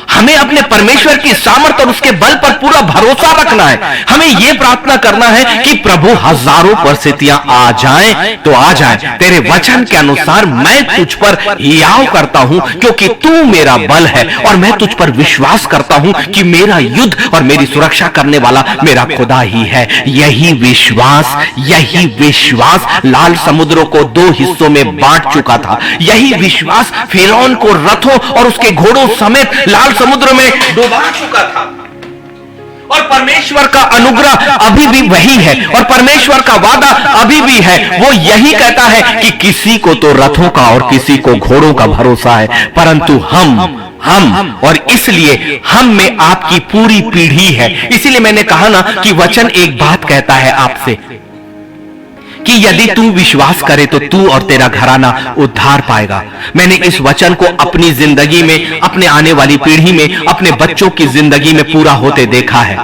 हमें अपने परमेश्वर की सामर्थ और उसके बल पर पूरा भरोसा रखना है। हमें यह प्रार्थना करना है कि प्रभु हजारों परिस्थितियां आ जाएं तो आ जाएं, तेरे वचन के अनुसार मैं तुझ पर हियाव करता हूं, क्योंकि तू मेरा बल है और मैं तुझ पर विश्वास करता हूं कि मेरा युद्ध और मेरी सुरक्षा करने वाला मेरा खुदा ही है। यही विश्वास लाल समुद्र को 2 हिस्सों में बांट चुका था। यही विश्वास फिरौन को रथों और उसके घोड़ों समेत लाल समुद्र में डुबा चुका था। और परमेश्वर का अनुग्रह अभी भी वही है और परमेश्वर का वादा अभी भी है। वो यही कहता है कि किसी को तो रथों का और किसी को घोड़ों का भरोसा है, परंतु हम और इसलिए हम में आपकी पूरी पीढ़ी है। इसीलिए मैंने कहा ना कि वचन एक बात कहता है आपसे कि यदि तू विश्वास करे तो तू और तेरा घराना उद्धार पाएगा। मैंने इस वचन को अपनी जिंदगी में, अपने आने वाली पीढ़ी में, अपने बच्चों की जिंदगी में पूरा होते देखा है।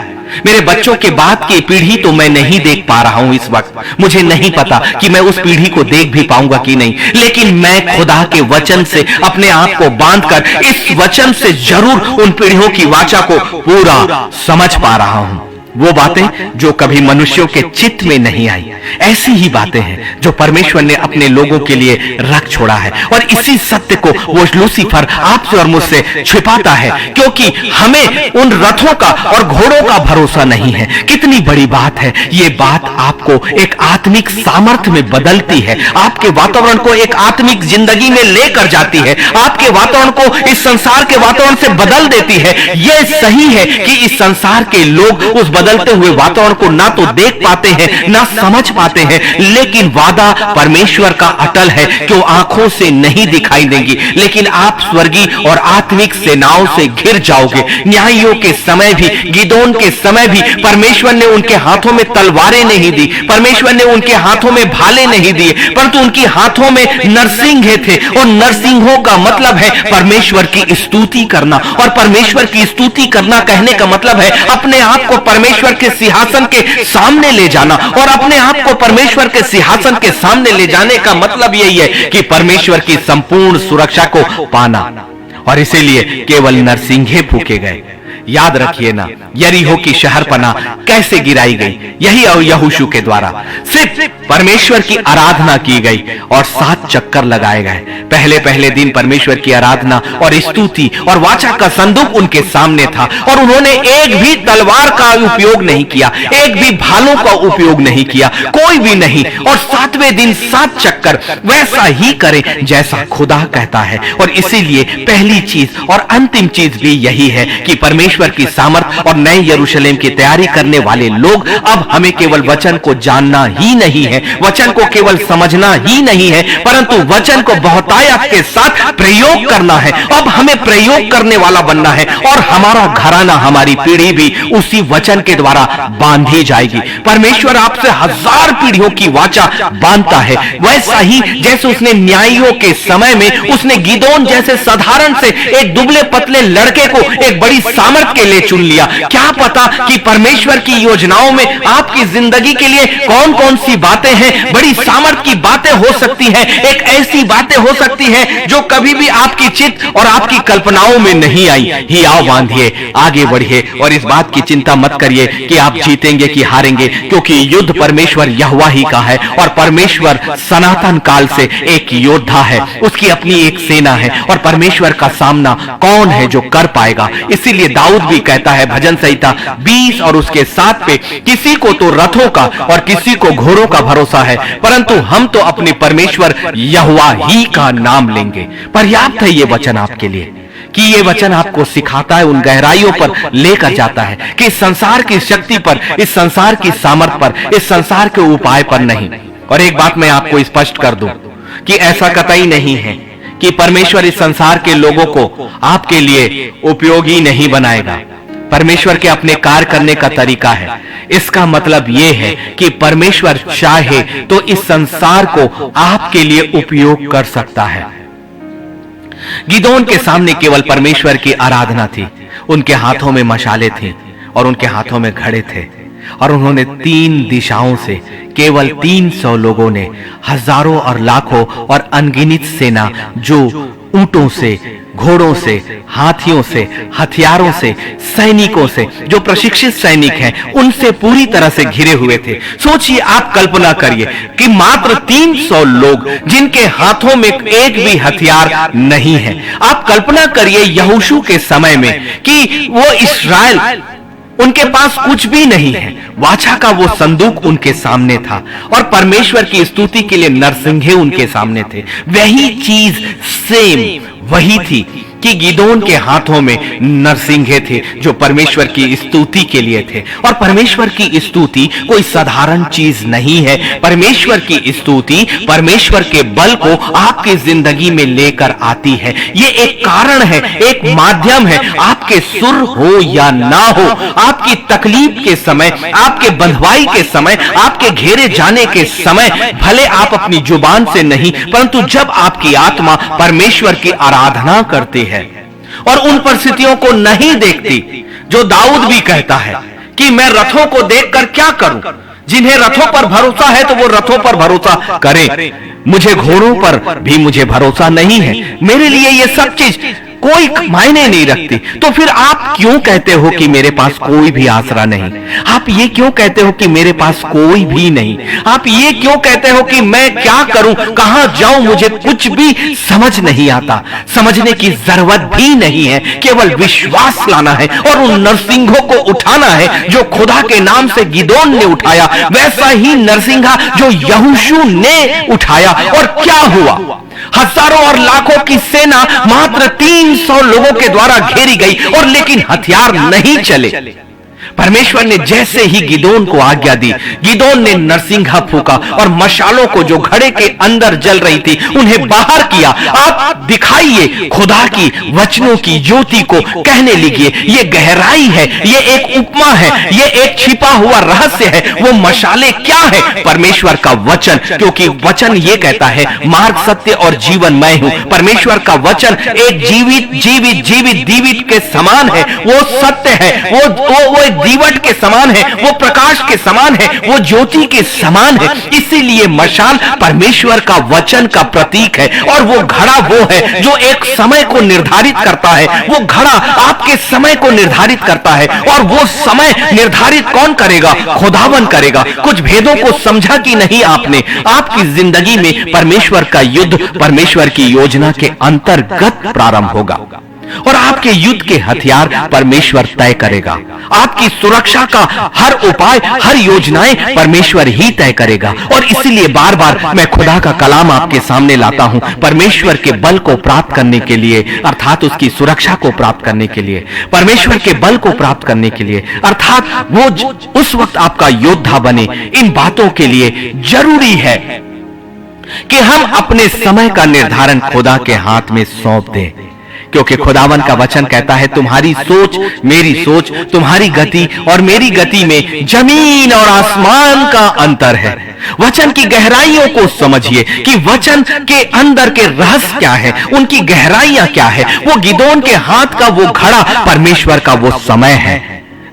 मेरे बच्चों के बाद की पीढ़ी तो मैं नहीं देख पा रहा हूं इस वक्त। मुझे नहीं पता कि मैं उस पीढ़ी को देख भी पाऊंगा कि नहीं, लेकिन मैं खुदा के वचन से अपने आप को बांधकर इस वचन से जरूर उन पीढ़ियों की वाचा को पूरा समझ पा रहा हूं। वो बातें जो कभी मनुष्यों के चित्त में नहीं आई, ऐसी ही बातें हैं जो परमेश्वर ने अपने लोगों के लिए रख छोड़ा है। और इसी सत्य को वो लूसीफर आपसे और मुझसे छिपाता है, क्योंकि हमें उन रथों का और घोड़ों का भरोसा नहीं है। कितनी बड़ी बात है। ये बात आपको एक आत्मिक सामर्थ्य में बदलती है, आपके वातावरण को एक आत्मिक जिंदगी में लेकर जाती है, आपके वातावरण को इस संसार के वातावरण से बदल देती है। यह सही है कि इस संसार के लोग उस बदलते हुए वातावरण को ना तो देख पाते हैं ना समझ पाते हैं, लेकिन वादा परमेश्वर का अटल है कि वो आंखों से नहीं दिखाई देंगी, लेकिन आप स्वर्गीय और आत्मिक सेनाओं से घिर जाओगे। न्यायियों के समय भी, गिदोन के समय भी परमेश्वर ने उनके हाथों में तलवारें नहीं दी, परमेश्वर ने उनके हाथों में भाले नहीं दिए, परंतु उनके हाथों में नरसिंह थे। और नरसिंहों का मतलब है परमेश्वर की स्तुति करना, और परमेश्वर की स्तुति करना कहने का मतलब है अपने आप को परमेश्वर परमेश्वर के सिंहासन के सामने ले जाना। और अपने आप को परमेश्वर के सिंहासन के सामने ले जाने का मतलब यही है कि परमेश्वर की संपूर्ण सुरक्षा को पाना। और इसीलिए केवल नरसिंहे फूके गए। याद रखिए ना, यरीहो की शहरपनाह कैसे गिराई गई, यही यहोशू के द्वारा। सिर्फ परमेश्वर की आराधना की गई और 7 चक्कर लगाए गए। पहले दिन परमेश्वर की आराधना और स्तुति और वाचा का संदूक उनके सामने था और उन्होंने एक भी तलवार का उपयोग नहीं किया, एक भी भालों का उपयोग नहीं किया, कोई भी नहीं। और 7वें दिन 7 चक्कर वैसा ही करें जैसा खुदा कहता है। और इसीलिए पहली चीज और अंतिम चीज भी यही है कि परमेश्वर की सामर्थ और नए यरूशलेम की तैयारी करने वाले लोग, अब हमें केवल वचन को जानना ही नहीं है, वचन को केवल समझना ही नहीं है, परंतु वचन को बहुतायत के साथ प्रयोग करना है। अब हमें प्रयोग करने वाला बनना है और हमारा घराना, हमारी पीढ़ी भी उसी वचन के द्वारा बांधी जाएगी। परमेश्वर आपसे 1000 पीढ़ियों की वाचा बांधता है, वैसा ही जैसे उसने न्यायियों के समय में उसने गिदोन जैसे साधारण से एक दुबले पतले लड़के को एक बड़ी सामर्थ के लिए चुन लिया। क्या पता कि परमेश्वर की योजनाओं में आपकी जिंदगी के लिए कौन कौन सी बातें हैं। बड़ी सामर्थ की बातें हो सकती हैं, एक ऐसी बातें हो सकती हैं जो कभी भी आपकी चित्त और आपकी कल्पनाओं में नहीं आई। ही आओ बांधिए, आगे बढ़िए और इस बात की चिंता मत करिए कि आप जीतेंगे कि हारेंगे, क्योंकि युद्ध परमेश्वर यहोवा ही का है और परमेश्वर सनातन काल से एक योद्धा है, उसकी अपनी एक सेना है और परमेश्वर का सामना कौन है जो कर पाएगा। इसीलिए दाऊद भी कहता है भजन संहिता 20 और उसके 7 पे, किसी को तो रथों का और किसी को घोड़ों का भरोसा है, परंतु हम तो अपने परमेश्वर यहोवा ही का नाम लेंगे। पर्याप्त है ये वचन आपके लिए कि ये वचन आपको सिखाता है, उन गहराइयों पर लेकर जाता है कि इस संसार की शक्ति पर, इस संसार की सामर्थ पर, इस संसार के उपाय पर नहीं। और एक बात मैं आपको स्पष्ट कर दूं कि ऐसा कतई नहीं है कि परमेश्वर इस संसार के लोगों को आपके लिए उपयोगी नहीं बनाएगा। परमेश्वर के अपने कार्य करने का तरीका है। इसका मतलब यह है कि परमेश्वर चाहे तो इस संसार को आपके लिए उपयोग कर सकता है। गिदोन के सामने केवल परमेश्वर की आराधना थी, उनके हाथों में मशाले थी और उनके हाथों में घड़े थे और उन्होंने 3 दिशाओं से केवल 300 लोगों ने हजारों और लाखों और अनगिनत सेना जो ऊंटों से, घोड़ों से, हाथियों से, हथियारों से, सैनिकों से, जो प्रशिक्षित सैनिक हैं, उनसे पूरी तरह से घिरे हुए थे। सोचिए, आप कल्पना करिए कि मात्र 300 लोग जिनके हाथों में एक भी हथियार नहीं है। आप कल्पना करिए यहोशू के समय में कि वो इस्राएल, उनके पास कुछ भी नहीं है, वाचा का वो संदूक उनके सामने था और परमेश्वर की स्तुति के लिए नरसिंहे उनके सामने थे। वही चीज सेम वही थी कि गिदोन के हाथों में नरसिंहे थे जो परमेश्वर की स्तुति के लिए थे। और परमेश्वर की स्तुति कोई साधारण चीज नहीं है। परमेश्वर की स्तुति परमेश्वर के बल को आपकी जिंदगी में लेकर आती है। ये एक कारण है, एक माध्यम है। आपके सुर हो या ना हो, आपकी तकलीफ के समय, आपके बंधवाई के समय, आपके घेरे जाने के समय, भले आप अपनी जुबान से नहीं, परंतु जब आपकी आत्मा परमेश्वर की आराधना करती है और उन परिस्थितियों को नहीं देखती, जो दाऊद भी कहता है कि मैं रथों को देखकर क्या करूं, जिन्हें रथों पर भरोसा है तो वो रथों पर भरोसा करें, मुझे घोड़ों पर भी मुझे भरोसा नहीं है, मेरे लिए ये सब चीज कोई मायने नहीं रखती। तो फिर आप क्यों कहते हो कि मेरे पास कोई भी आसरा नहीं? आप ये क्यों कहते हो कि मेरे पास कोई भी नहीं? आप ये क्यों कहते हो कि मैं क्या करूं, कहां जाऊं, मुझे कुछ भी समझ नहीं आता? समझने की जरूरत भी नहीं है, केवल विश्वास लाना है और उन नरसिंहों को उठाना है जो खुदा के नाम से गिदोन ने उठाया, वैसा ही नरसिंहा जो यहोशू ने उठाया। और क्या हुआ? हजारों और लाखों की सेना मात्र 300 लोगों के द्वारा घेरी गई और लेकिन हथियार नहीं चले। परमेश्वर ने जैसे ही गिदोन को आज्ञा दी, गिदोन ने नरसिंहा फूका और मशालों को जो घड़े के अंदर जल रही थी उन्हें बाहर किया। आप दिखाइए खुदा की वचनों की ज्योति को, कहने लगिए ये गहराई है, ये एक उपमा है, ये एक छिपा हुआ रहस्य है। वो मशाले क्या है? परमेश्वर का वचन, क्योंकि वचन ये कहता है मार्ग, सत्य और जीवन मैं हूं। परमेश्वर का वचन एक जीवित जीवित जीवित जीवित के समान है। वो सत्य है, वो एक एक दीवट के समान है, वो प्रकाश के समान है, वो ज्योति के समान है। इसीलिए मशाल परमेश्वर का वचन का प्रतीक है। और वो घड़ा वो है जो एक समय को निर्धारित करता है। वो घड़ा आपके समय को निर्धारित करता है। और वो समय निर्धारित कौन करेगा? खुदावन करेगा। कुछ भेदों को समझा कि नहीं आपने? आपकी जिंदगी में परमेश्वर का युद्ध परमेश्वर की योजना के अंतर्गत प्रारंभ होगा और आपके युद्ध के हथियार परमेश्वर तय करेगा। आपकी सुरक्षा का हर उपाय, हर योजनाएं परमेश्वर ही तय करेगा। और इसीलिए बार बार मैं खुदा का कलाम आपके सामने लाता हूं, परमेश्वर के बल को प्राप्त करने के लिए, अर्थात उसकी सुरक्षा को प्राप्त करने के लिए, परमेश्वर के बल को प्राप्त करने के लिए, अर्थात वो उस वक्त आपका योद्धा बने। इन बातों के लिए जरूरी है कि हम अपने समय का निर्धारण खुदा के हाथ में सौंप दें, क्योंकि खुदावन का वचन कहता है, तुम्हारी सोच मेरी सोच, तुम्हारी गति और मेरी गति में जमीन और आसमान का अंतर है। वचन की गहराइयों को समझिए कि वचन के अंदर के रहस्य क्या है, उनकी गहराइयां क्या है। वो गिदोन के हाथ का वो घड़ा परमेश्वर का वो समय है,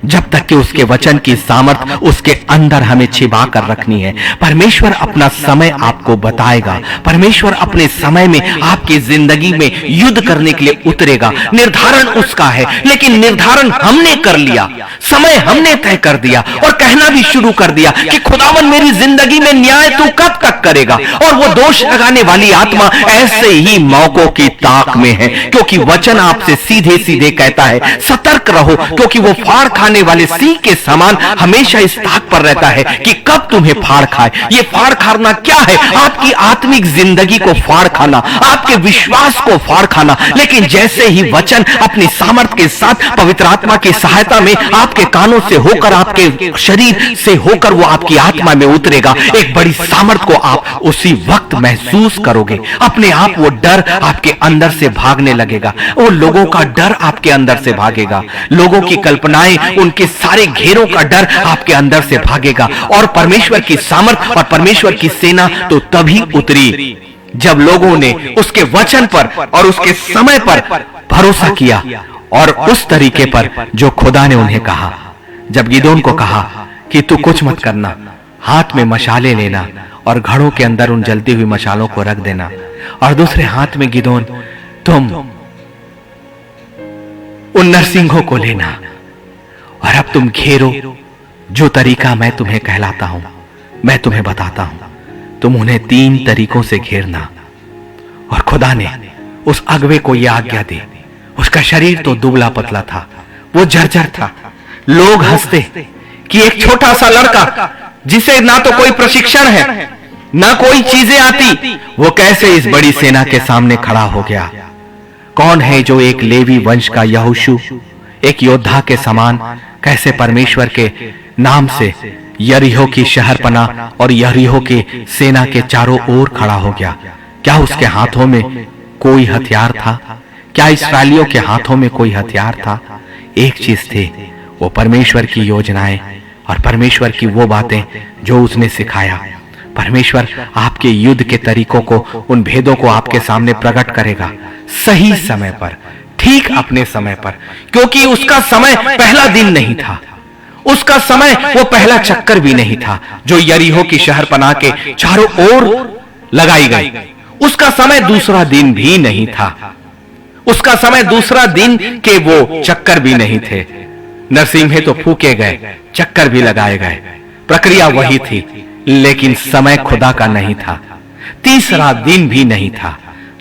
जब तक कि उसके वचन की सामर्थ उसके अंदर हमें छिपा कर रखनी है। परमेश्वर अपना समय आपको बताएगा। परमेश्वर अपने समय में आपकी जिंदगी में युद्ध करने के लिए उतरेगा। निर्धारण उसका है, लेकिन निर्धारण हमने कर लिया, समय हमने तय कर दिया और कहना भी शुरू कर दिया कि खुदावन मेरी जिंदगी में न्याय तू कब तक करेगा। और वो दोष लगाने वाली आत्मा ऐसे ही मौकों की ताक में है, क्योंकि वचन आपसे सीधे सीधे कहता है सतर्क रहो, क्योंकि वो फाड़ खाने वाले सिंह के समान हमेशा इस ताक पर रहता है कि कब तुम्हें फाड़ खाए। ये फाड़ खाना क्या है? आपकी आत्मिक जिंदगी को फाड़ खाना, आपके विश्वास को फाड़ खाना। लेकिन जैसे ही वचन अपनी सामर्थ के साथ पवित्र आत्मा की सहायता में आपके कानों से होकर, आपके शरीर से होकर वो आपकी आत्मा में उतरेगा, एक बड़ी सामर्थ को आप उसी वक्त महसूस करोगे। अपने आप वो डर आपके अंदर से भागने लगेगा। वो लोगों का डर आपके अंदर से भागेगा, लोगों की कल्पनाएं, उनके सारे घेरों का डर आपके अंदर से भागेगा। और परमेश्वर की सामर्थ और परमेश्वर की सेना तो तभी उतरी जब लोगों ने उसके वचन पर और उसके समय पर भरोसा किया और उस तरीके पर जो खुदा ने उन्हें कहा। जब गिदोन को कहा कि तू कुछ मत करना, हाथ में मशाले लेना और घड़ों के अंदर उन जलती हुई मशालों को रख देना, और दूसरे हाथ में गिदोन तुम उन नरसिंहों को लेना और अब तुम घेरो। जो तरीका मैं तुम्हें कहलाता हूं, मैं तुम्हें बताता हूं, तुम उन्हें 3 तरीकों से घेरना। और खुदा ने उस अगवे को यह आज्ञा दी। उसका शरीर तो दुबला पतला था, वो जर्जर था। लोग हंसते कि एक छोटा सा लड़का जिसे ना तो कोई प्रशिक्षण है, ना कोई चीजें आती, वो कैसे इस बड़ी सेना के सामने खड़ा हो गया। कौन है जो एक लेवी वंश का यहोशू, एक योद्धा के समान कैसे परमेश्वर के नाम से यरीहो की शहरपना और यरीहो की सेना के चारों ओर खड़ा हो गया। क्या उसके हाथों में कोई हथियार था? क्या इस्राएलियों के हाथों में कोई हथियार था? एक चीज थी, वो परमेश्वर की योजनाएं और परमेश्वर की वो बातें जो उसने सिखाया। परमेश्वर आपके युद्ध के तरीकों को, उन भेदों को आपके सामने प्रकट करेगा सही समय पर, ठीक अपने समय पर, क्योंकि उसका समय पहला दिन नहीं था, उसका समय वो पहला चक्कर भी नहीं था जो यरीहो की शहरपनाह के चारों ओर लगाई गई। उसका समय दूसरा दिन भी नहीं था, उसका समय दूसरा दिन के वो चक्कर भी नहीं थे। नरसिंहे तो फूके गए, चक्कर भी लगाए गए, प्रक्रिया वही थी, लेकिन समय खुदा का नहीं था। तीसरा दिन भी नहीं था,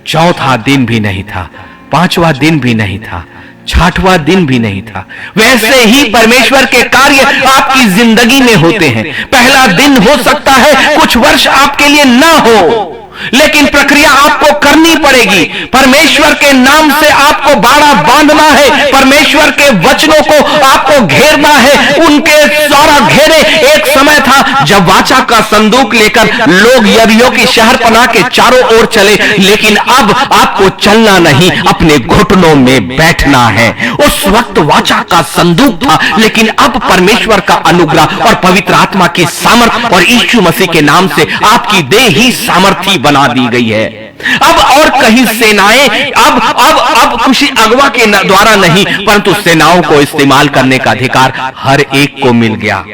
चौथा दिन भी नहीं था, 5वां दिन भी नहीं था, 6वां दिन भी नहीं था। वैसे ही परमेश्वर के कार्य आपकी जिंदगी में होते हैं। पहला दिन हो सकता है कुछ वर्ष आपके लिए ना हो, लेकिन प्रक्रिया आपको करनी पड़ेगी। परमेश्वर के नाम से आपको बाड़ा बांधना है, परमेश्वर के वचनों को आपको घेरना है। उनके सारा घेरे एक समय था जब वाचा का संदूक लेकर लोग यरीहो की शहरपनाह के चारों ओर चले, लेकिन अब आपको चलना नहीं, अपने घुटनों में बैठना है। उस वक्त वाचा का संदूक था, लेकिन अब परमेश्वर का अनुग्रह और पवित्र आत्मा की सामर्थ और यीशु मसीह के नाम से आपकी देह ही सामर्थी बना दी गई है। अब और कहीं सेनाएं अब किसी अगवा के द्वारा नहीं, परंतु सेनाओं को इस्तेमाल करने का अधिकार हर एक को मिल गया,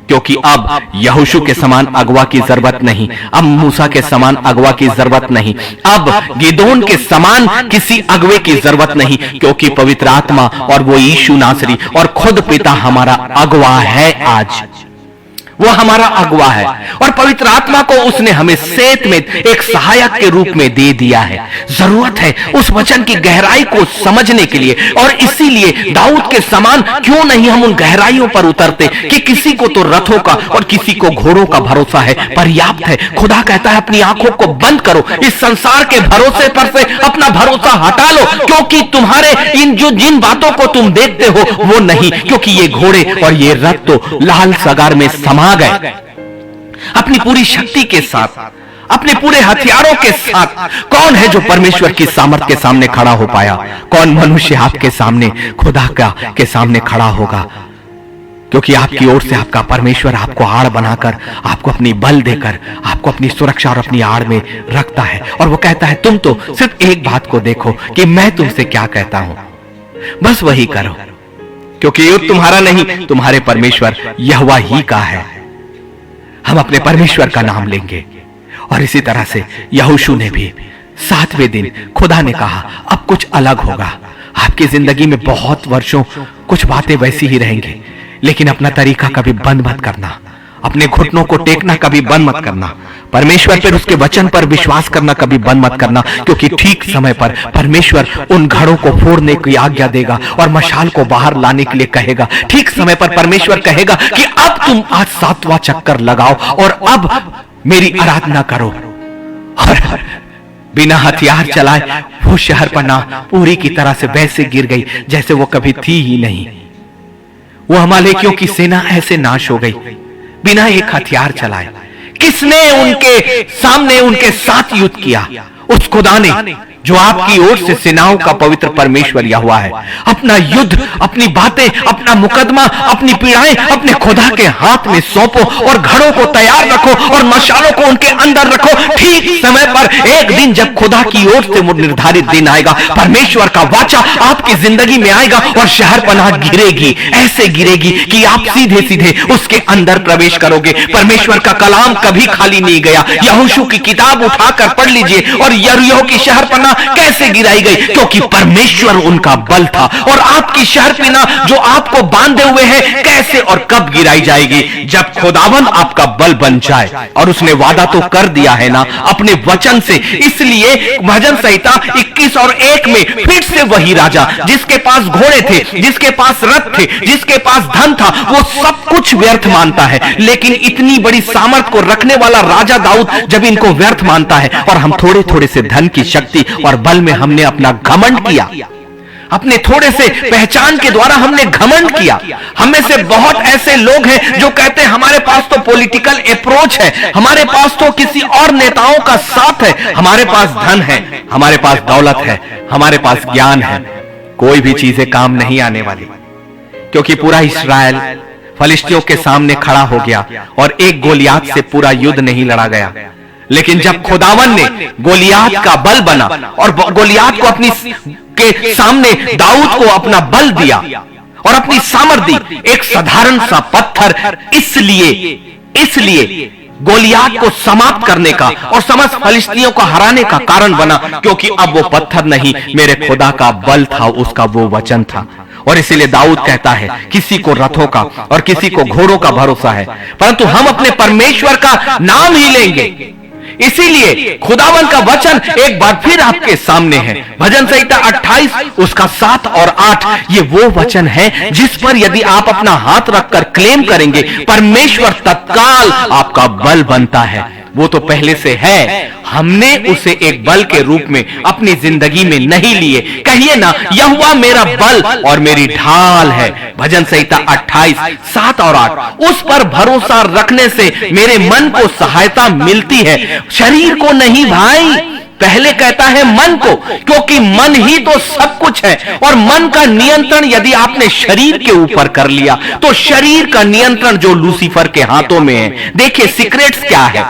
क्योंकि अब यहोशू के समान अगवा की जरूरत नहीं, अब मूसा के समान अगवा की जरूरत नहीं, अब गिदोन के समान किसी अगवे की जरूरत नहीं, क्योंकि पवित्र आत्मा और वो यीशु नासरी और खुद पिता हमारा अगवा है। आज वो हमारा अगवा है और पवित्र आत्मा को उसने हमें सेत में एक सहायक के रूप में दे दिया है। जरूरत है उस वचन की गहराई को समझने के लिए, और इसीलिए दाऊद के समान क्यों नहीं हम उन गहराइयों पर उतरते कि किसी को तो रथों का और किसी को घोड़ों का भरोसा है, पर्याप्त है। खुदा कहता है अपनी आंखों को बंद करो, इस संसार के भरोसे पर से अपना भरोसा हटा लो, क्योंकि तुम्हारे जिन बातों को तुम देखते हो वो नहीं, क्योंकि ये घोड़े और ये रथ तो लाल सगार में समा गए। अपनी पूरी शक्ति के साथ, अपने पूरे हथियारों के साथ कौन है जो परमेश्वर की सामर्थ के सामने खड़ा हो पाया? कौन मनुष्य आपके सामने, खुदा का के सामने खड़ा होगा? क्योंकि आपकी ओर से आपका परमेश्वर आपको आड़ बनाकर, आपको अपनी बल देकर, आपको अपनी सुरक्षा और अपनी आड़ में रखता है, और वो कहता है तुम तो सिर्फ एक बात को देखो कि मैं तुमसे क्या कहता हूं, बस वही करो, क्योंकि युद्ध तुम्हारा नहीं, तुम्हारे परमेश्वर यहोवा ही का है। हम अपने परमेश्वर का नाम लेंगे। और इसी तरह से यहोशू ने भी 7वें दिन खुदा ने कहा अब कुछ अलग होगा। आपकी जिंदगी में बहुत वर्षों कुछ बातें वैसी ही रहेंगी, लेकिन अपना तरीका कभी बंद मत करना, अपने घुटनों को टेकना कभी बंद मत करना, परमेश्वर पर उसके वचन पर विश्वास करना कभी बंद मत करना, क्योंकि ठीक समय पर परमेश्वर उन घड़ों को फोड़ने की आज्ञा देगा और मशाल को बाहर लाने के लिए कहेगा। ठीक समय पर परमेश्वर कहेगा कि अब तुम आज 7वां चक्कर लगाओ और अब मेरी आराधना करो। और बिना हथियार चलाए वो शहरपनाह पूरी की तरह से वैसे गिर गई जैसे वो कभी थी ही नहीं। वो अमालेकियों की सेना ऐसे नाश हो गई बिना एक हथियार चलाए। किसने उनके सामने उनके साथ युद्ध किया? उस खुदा ने जो आपकी ओर से सेनाओं का पवित्र परमेश्वर यहोवा है। अपना युद्ध, अपनी बातें, अपना मुकदमा, अपनी पीड़ाएं अपने खुदा के हाथ में सौंपो और घड़ों को तैयार रखो और मशालों को उनके अंदर रखो। ठीक समय पर एक दिन जब खुदा की ओर से वो निर्धारित दिन आएगा, परमेश्वर का वाचा आपकी जिंदगी में आएगा और शहरपनाह गिरेगी, ऐसे गिरेगी कि आप सीधे सीधे उसके अंदर प्रवेश करोगे। परमेश्वर का कलाम कभी खाली नहीं गया। यहोशू की किताब उठाकर पढ़ लीजिए और यरीहो की शहरपनाह कैसे गिराई गई, क्योंकि परमेश्वर उनका बल था। और आपकी शहरपनाह जो आपको बांधे हुए है कैसे और कब गिराई जाएगी? जब खुदावन आपका बल बन जाए। और उसने वादा तो कर दिया है ना अपने वचन से। इसलिए भजन संहिता 21 और 1 में फिर से वही राजा जिसके पास घोड़े थे, जिसके पास रथ थे, जिसके पास धन था, वो सब कुछ व्यर्थ मानता है। लेकिन इतनी बड़ी सामर्थ को रखने वाला राजा दाऊद जब इनको व्यर्थ मानता है, और हम थोड़े थोड़े से धन की शक्ति और बल में हमने अपना घमंड किया, अपने थोड़े से पहचान के द्वारा हमने घमंड किया। हमें से बहुत ऐसे लोग हैं जो कहते हैं हमारे पास तो पॉलिटिकल अप्रोच है, हमारे पास तो किसी और नेताओं का साथ है, हमारे पास धन है, हमारे पास दौलत है, हमारे पास ज्ञान है। कोई भी चीजें काम नहीं आने वाली, क्योंकि पूरा इस्राएल फलिश्तियों के सामने खड़ा हो गया और एक गोलियात से पूरा युद्ध नहीं लड़ा गया। लेकिन जब खुदावन ने गोलियात का बल बना और गोलियात को अपनी के सामने दाऊद को अपना बल दिया और अपनी सामर्थ दी, एक साधारण सा पत्थर इसलिए गोलियात को समाप्त करने का और समस्त फलिश्तियों को हराने का कारण बना, क्योंकि अब वो पत्थर नहीं, मेरे खुदा का बल था, उसका वो वचन था। और इसीलिए दाऊद कहता है किसी को रथों का और किसी को घोड़ों का भरोसा है, परंतु हम अपने परमेश्वर का नाम ही लेंगे। इसीलिए खुदावन का वचन एक बार फिर आपके सामने है। भजन संहिता 28 उसका 7 और 8 ये वो वचन है जिस पर यदि आप अपना हाथ रखकर क्लेम करेंगे, परमेश्वर तत्काल आपका बल बनता है। वो तो पहले से है, हमने उसे एक बल के रूप में अपनी जिंदगी में नहीं लिए। कहिए ना, यहोवा मेरा बल और मेरी ढाल है। भजन संहिता 28 7 और 8 उस पर भरोसा रखने से मेरे मन को सहायता मिलती है, शरीर को नहीं भाई। पहले कहता है मन को, क्योंकि मन ही तो सब कुछ है। और मन का नियंत्रण यदि आपने शरीर के ऊपर कर लिया तो शरीर का नियंत्रण जो लूसीफर के हाथों में है। देखिए सीक्रेट्स क्या है।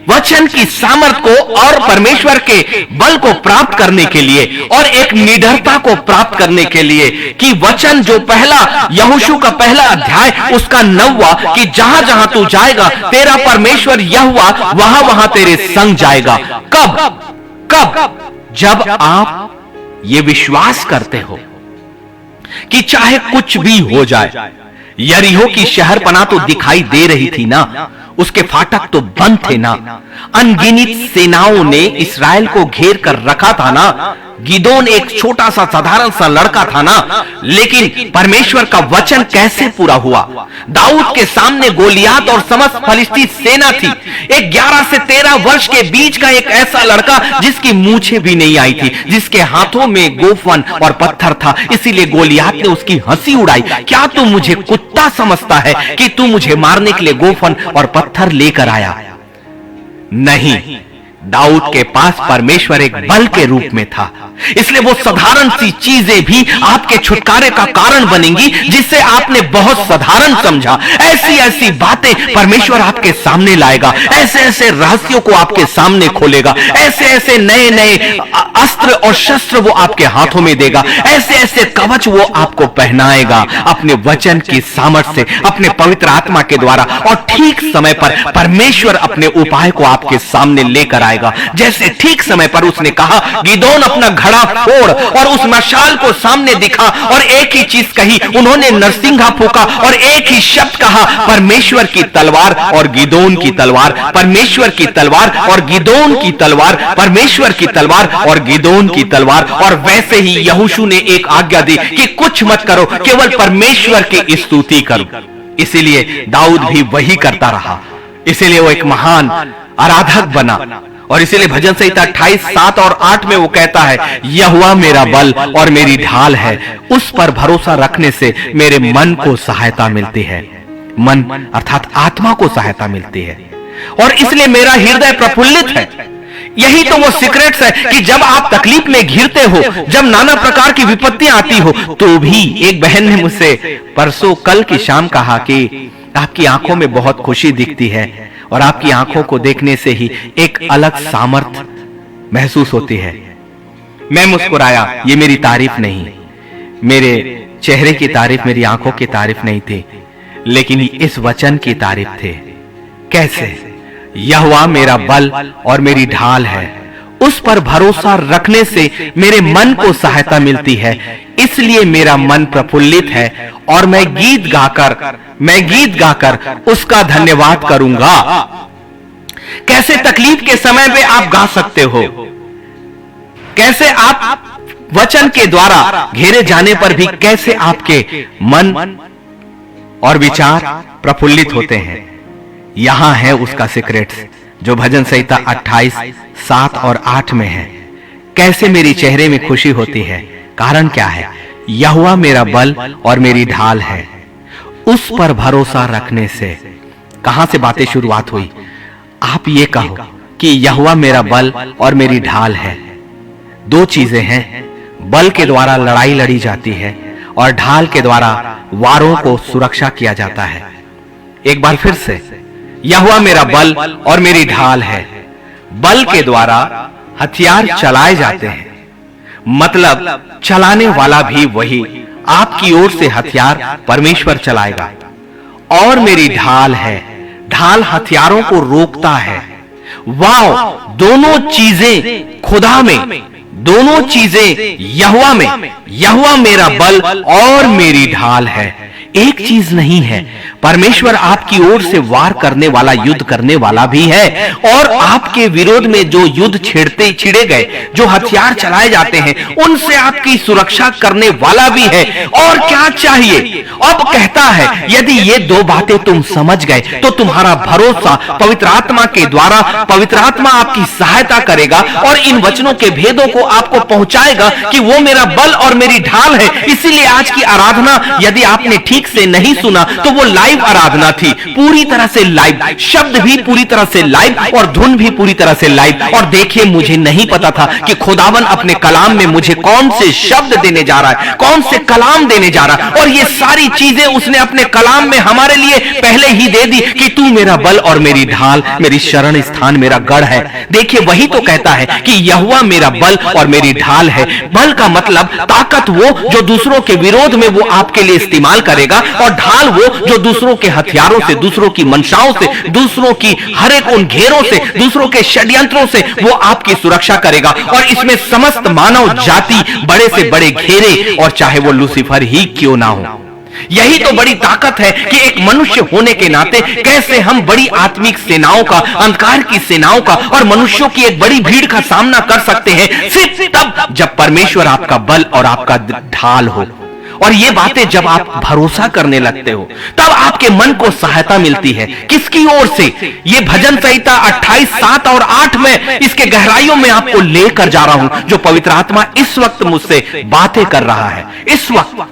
वचन की सामर्थ को और परमेश्वर के बल को प्राप्त करने के लिए और एक निडरता को प्राप्त करने के लिए कि वचन जो पहला यहोशू का पहला अध्याय उसका 9वां कि जहां जहां तू जाएगा तेरा परमेश्वर यहोवा वहां वहां तेरे संग जाएगा। कब जब आप ये विश्वास करते हो कि चाहे कुछ भी हो जाए। यरीहो की शहरपनाह तो दिखाई दे रही थी ना, उसके फाटक तो बंद थे ना, अनगिनत सेनाओं ने इस्राएल को घेर कर रखा था ना, गिदोन एक छोटा सा साधारण सा लड़का था ना, लेकिन परमेश्वर का वचन कैसे पूरा हुआ। दाऊद के सामने गोलियात और समस्त फलिस्ती सेना थी। एक 11 से 13 वर्ष के बीच का एक ऐसा लड़का जिसकी मूछें भी नहीं आई थी, जिसके हाथों में गोफन और पत्थर था, इसीलिए गोलियात ने उसकी हंसी उड़ाई। क्या तू मुझे कुत्ता समझता है कि तू मुझे मारने के लिए गोफन और पत्थर लेकर आया? नहीं, दाऊद के पास परमेश्वर एक बल के रूप में था, इसलिए वो साधारण सी चीजें भी आपके छुटकारे का कारण बनेंगी जिससे आपने बहुत साधारण समझा। ऐसी ऐसी बातें परमेश्वर आपके सामने लाएगा, ऐसे ऐसे रहस्यों को आपके सामने खोलेगा, ऐसे ऐसे नए नए अस्त्र और शस्त्र वो आपके हाथों में देगा, ऐसे ऐसे कवच वो आपको पहनाएगा अपने वचन की सामर्थ्य से, अपने पवित्र आत्मा के द्वारा, और ठीक समय पर परमेश्वर अपने उपाय को आपके सामने लेकर आएगा। जैसे ठीक समय पर उसने कहा गिदोन अपना घड़ा फोड़, और उस मशाल को सामने दिखा और एक ही चीज कही, उन्होंने नरसिंघा फूका और एक ही शब्द कहा, परमेश्वर की तलवार और गिदोन की तलवार, परमेश्वर की तलवार और गिदोन की तलवार, परमेश्वर की तलवार और गिदोन की तलवार। और वैसे ही यहोशू ने एक आज्ञा दी कि कुछ मत करो, केवल परमेश्वर की स्तुति करो। इसीलिए दाऊद भी वही करता रहा, इसीलिए वो एक महान आराधक बना। और इसीलिए भजन संहिता 28:7 और 8 में वो कहता है, यहोवा मेरा बल और मेरी ढाल है, उस पर भरोसा रखने से मेरे मन को सहायता मिलती है। मन अर्थात आत्मा को सहायता मिलती है, और इसलिए मेरा हृदय प्रफुल्लित है। यही तो वो सीक्रेट्स है कि जब आप तकलीफ में घिरते हो, जब नाना प्रकार की विपत्तियां आती हो, तो भी एक बहन ने मुझसे परसों कल की शाम कहा कि आपकी आंखों में बहुत खुशी दिखती है और आपकी आंखों को देखने से ही एक अलग सामर्थ्य महसूस होती है। मैं मुस्कुराया। ये मेरी तारीफ नहीं, मेरे चेहरे की तारीफ, मेरी आंखों की तारीफ नहीं थी, लेकिन इस वचन की तारीफ थी। कैसे? यहोवा मेरा बल और मेरी ढाल है, उस पर भरोसा रखने से मेरे मन को सहायता मिलती है, इसलिए मेरा मन प्रफुल्लित है और मैं गीत गाकर उसका धन्यवाद करूंगा। कैसे तकलीफ के समय में आप गा सकते हो, कैसे आप वचन के द्वारा घेरे जाने पर भी कैसे आपके मन और विचार प्रफुल्लित होते हैं। यहां है उसका सीक्रेट जो भजन संहिता 28:7 और 8 में है। कैसे मेरी चेहरे में खुशी होती है, कारण क्या है? यहोवा मेरा बल और मेरी ढाल है, उस पर भरोसा रखने से। कहां से बातें शुरुआत हुई? आप ये कहो कि यहोवा मेरा बल और मेरी ढाल है। दो चीजें हैं, बल के द्वारा लड़ाई लड़ी जाती है और ढाल के द्वारा वारों को सुरक्षा किया जाता है। एक बार फिर से, यहोवा मेरा बल और मेरी ढाल है। बल के द्वारा हथियार चलाए जाते हैं, मतलब चलाने वाला भी वही, आपकी ओर से हथियार परमेश्वर चलाएगा। और मेरी ढाल है, ढाल हथियारों को रोकता है। वाओ, दोनों चीजें खुदा में, दोनों चीजें यहोवा में। यहोवा मेरा बल और मेरी ढाल है, एक चीज नहीं है। परमेश्वर आपकी ओर से वार करने वाला, युद्ध करने वाला भी है, और आपके विरोध में जो युद्ध छिड़े गए, जो हथियार चलाए जाते हैं, उनसे आपकी सुरक्षा करने वाला भी है। और क्या चाहिए? अब कहता है, यदि ये दो बातें तुम समझ गए तो तुम्हारा भरोसा पवित्र आत्मा के द्वारा, पवित्र आत्मा आपकी सहायता करेगा और इन वचनों के भेदों को आपको पहुंचाएगा कि वो मेरा बल और मेरी ढाल है। इसीलिए आज की आराधना यदि आपने ठीक से नहीं सुना तो वो लाइव लाइव आराधना थी, पूरी तरह से लाइव, शब्द भी पूरी तरह से लाइव और धुन भी पूरी तरह से लाइव। और देखिए, मुझे नहीं पता था कि खुदावन अपने कलाम में मुझे कौन से शब्द देने जा रहा है, कौन से कलाम देने जा रहा है। और ये सारी चीजें उसने अपने कलाम में हमारे लिए पहले ही दे दी कि तू मेरा बल और मेरी ढाल, मेरी शरण स्थान, मेरा गढ़ है। देखिए, वही तो कहता है कि यहोवा मेरा बल और मेरी ढाल है। बल का मतलब ताकत, वो जो दूसरों के विरोध में वो आपके लिए इस्तेमाल करेगा, और ढाल वो जो दूसरों के हथियारों से, दूसरों की मंशाओं से, दूसरों की हर एक उन घेरों से, दूसरों के षड्यंत्रों से वो आपकी सुरक्षा करेगा। और इसमें समस्त मानव जाति, बड़े से बड़े घेरे, और चाहे वो लूसीफर ही क्यों ना हो। यही तो बड़ी ताकत है कि एक मनुष्य होने के नाते कैसे हम बड़ी आत्मिक सेनाओं का, अंधकार की सेनाओं का और मनुष्यों की एक बड़ी भीड़ का सामना कर सकते हैं, सिर्फ तब जब परमेश्वर आपका बल और आपका ढाल हो। और ये बातें जब आप भरोसा करने लगते हो, तब आपके मन को सहायता मिलती है। किसकी ओर से? ये भजन संहिता 28:7 और 8 में इसके गहराइयों में आपको लेकर जा रहा हूं, जो पवित्र आत्मा इस वक्त मुझसे बातें कर रहा है। इस वक्त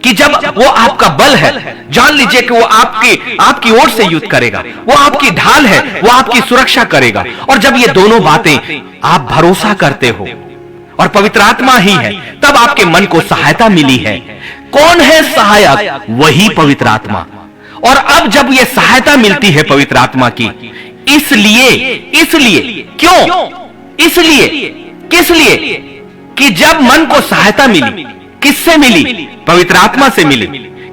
कि जब वो आपका बल है, जान लीजिए कि वो आपकी ओर से युद्ध करेगा, वो आपकी ढाल है, वो आपकी सुरक्षा करेगा। और जब ये दोनों बातें आप भरोसा करते हो और पवित्र आत्मा ही है, तब आपके मन को सहायता मिली है। कौन है सहायक? वही पवित्र आत्मा। और अब जब ये सहायता मिलती है पवित्र आत्मा की, इसलिए क्यों? इसलिए, किस लिए? कि जब मन को सहायता मिली, किससे मिली? पवित्र आत्मा से मिली।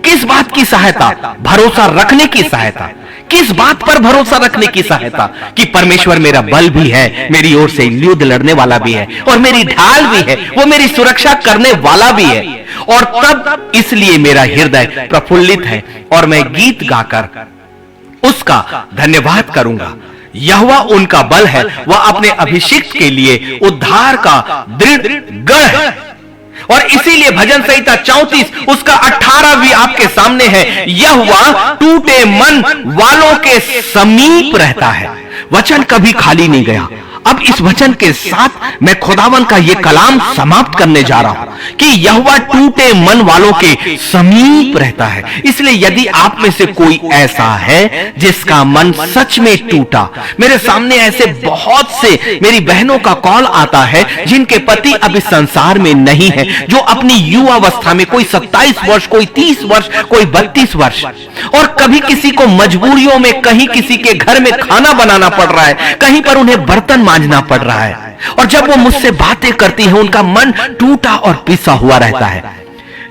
किस बात की सहायता? भरोसा रखने की सहायता। किस बात पर भरोसा रखने की सहायता? कि परमेश्वर मेरा बल भी है, मेरी ओर से युद्ध लड़ने वाला भी है, और मेरी ढाल भी है, वो मेरी सुरक्षा करने वाला भी है। और तब इसलिए मेरा हृदय प्रफुल्लित है और मैं गीत गाकर उसका धन्यवाद करूंगा। यहोवा उनका बल है, वह अपने अभिषिक्त के लिए उद्धार का दृढ़ गढ़ है। और इसीलिए भजन संहिता 34 उसका 18 भी आपके सामने है। यहोवा टूटे मन वालों के समीप रहता है। वचन कभी खाली नहीं गया। अब इस वचन के साथ मैं खुदावन का यह कलाम समाप्त करने जा रहा हूं कि यहोवा टूटे मन वालों के समीप रहता है। इसलिए यदि आप में से कोई ऐसा है जिसका मन सच में टूटा, मेरे सामने ऐसे बहुत से मेरी बहनों का कॉल आता है जिनके पति अब इस संसार में नहीं है, जो अपनी युवावस्था में, कोई 27 वर्ष, कोई 30 वर्ष, कोई 32 वर्ष, और कभी किसी को मजबूरियों में, कहीं किसी के घर में खाना बनाना पड़ रहा है, कहीं पर उन्हें बर्तन मांजना पड़ रहा है। और जब वो मुझसे बातें करती हैं, उनका मन टूटा और पिसा हुआ रहता है।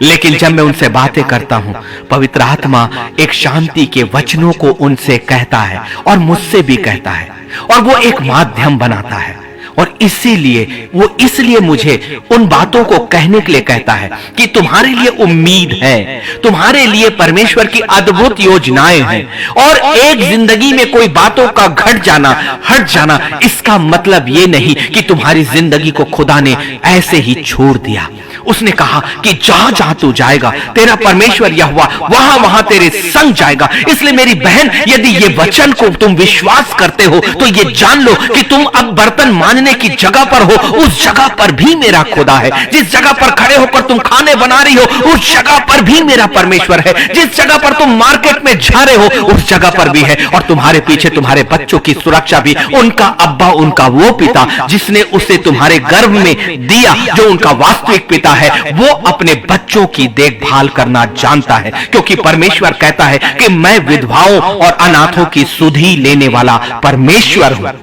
लेकिन जब मैं उनसे बातें करता हूं, पवित्र आत्मा एक शांति के वचनों को उनसे कहता है और मुझसे भी कहता है, और वो एक माध्यम बनाता है। और इसलिए मुझे उन बातों को कहने के लिए कहता है कि तुम्हारे लिए उम्मीद है, तुम्हारे लिए परमेश्वर की अद्भुत योजनाएं हैं। और एक जिंदगी में कोई बातों का घट जाना, हट जाना, इसका मतलब ये नहीं कि तुम्हारी जिंदगी को खुदा ने ऐसे ही छोड़ दिया। उसने कहा कि जहां जहां तू जाएगा, तेरा परमेश्वर यहोवा वहां वहां तेरे संग जाएगा। इसलिए मेरी बहन, यदि ये वचन को तुम विश्वास करते हो, तो ये जान लो कि तुम अब बर्तन मांजने की जगह पर हो, उस जगह पर भी मेरा खुदा है। जिस जगह पर खड़े होकर तुम खाने बना रही हो, उस जगह पर भी मेरा परमेश्वर है। जिस जगह पर तुम मार्केट में जा रहे हो, उस जगह पर भी है। और तुम्हारे पीछे तुम्हारे बच्चों की सुरक्षा भी उनका अब्बा, उनका वो पिता जिसने उसे तुम्हारे गर्भ में दिया, जो उनका वास्तविक पिता है, वो अपने बच्चों की देखभाल करना जानता है। क्योंकि परमेश्वर कहता है कि मैं विधवाओं और अनाथों की सुधि लेने वाला परमेश्वर हूं।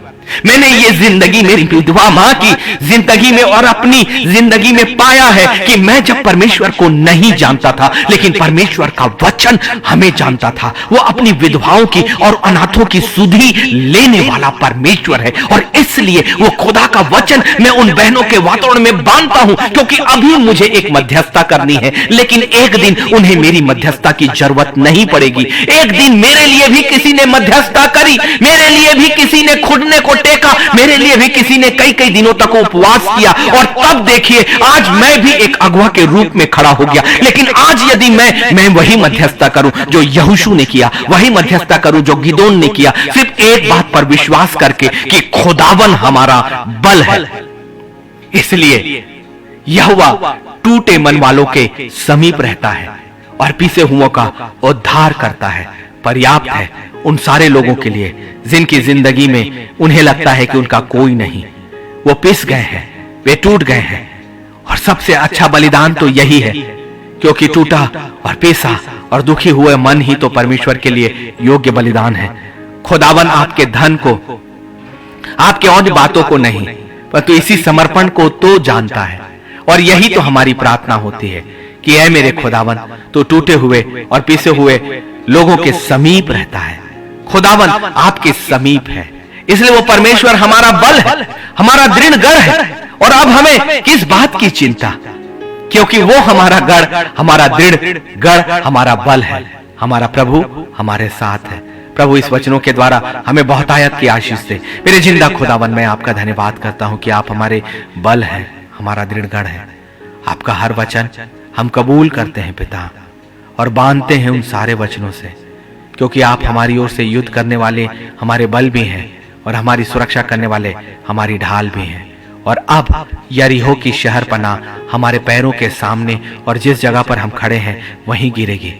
मैंने ये जिंदगी मेरी विधवा मां की जिंदगी में और अपनी जिंदगी में पाया है कि मैं जब परमेश्वर को नहीं जानता था, लेकिन परमेश्वर का वचन हमें जानता था। वो अपनी विधवाओं की और अनाथों की सुधि लेने वाला परमेश्वर है। और इसलिए वो खुदा का वचन मैं उन बहनों के वातावरण में बांधता हूं, क्योंकि अभी मुझे एक मध्यस्थता करनी है, लेकिन एक दिन उन्हें मेरी मध्यस्थता की जरूरत नहीं पड़ेगी। एक दिन मेरे लिए भी किसी ने मध्यस्थता करी, मेरे लिए भी किसी ने खुदने को टेका, मेरे लिए भी किसी ने कई कई दिनों तक उपवास किया। और तब देखिए, आज मैं भी एक अगुवा के रूप में खड़ा हो गया। लेकिन आज यदि मैं वही मध्यस्थता करूं जो यहोशू ने किया, वही मध्यस्थता करूं जो गिदोन ने किया, सिर्फ एक बात पर विश्वास करके कि खुदावन हमारा बल है। इसलिए यहोवा टूटे मन वालों के समीप रहता है और पिसे हुओं का उद्धार करता है। पर्याप्त है उन सारे लोगों के लिए जिनकी जिंदगी में उन्हें लगता है कि उनका कोई नहीं, वो पिस गए हैं, वे टूट गए हैं। और सबसे अच्छा बलिदान तो यही है, क्योंकि टूटा और पिसा और दुखी हुए मन ही तो परमेश्वर के लिए योग्य बलिदान है। खुदावन आपके धन को, आपके और बातों को नहीं, परंतु इसी समर्पण को तो जानता है। और यही तो हमारी प्रार्थना होती है कि ऐ मेरे खुदावन, तो टूटे हुए और पिसे हुए लोगों के समीप रहता है। खुदावन आपके समीप है, इसलिए वो परमेश्वर हमारा बल है, हमारा दृढ़ गढ़ है। और अब हमें किस बात की चिंता, क्योंकि वो हमारा गढ़, हमारा दृढ़ गढ़, हमारा बल है। हमारा प्रभु हमारे साथ है। प्रभु इस वचनों के द्वारा हमें बहुतायत की आशीष दे। मेरे जिंदा खुदावन, मैं आपका धन्यवाद करता हूं कि आप हमारे बल हैं, हमारा दृढ़ गढ़ है। आपका हर वचन हम कबूल करते हैं पिता, और बांधते हैं उन सारे वचनों से, क्योंकि आप हमारी ओर से युद्ध करने वाले हमारे बल भी हैं और हमारी सुरक्षा करने वाले हमारी ढाल भी हैं। और अब यरीहो की शहर पनाह हमारे पैरों के सामने, और जिस जगह पर हम खड़े हैं वहीं गिरेगी।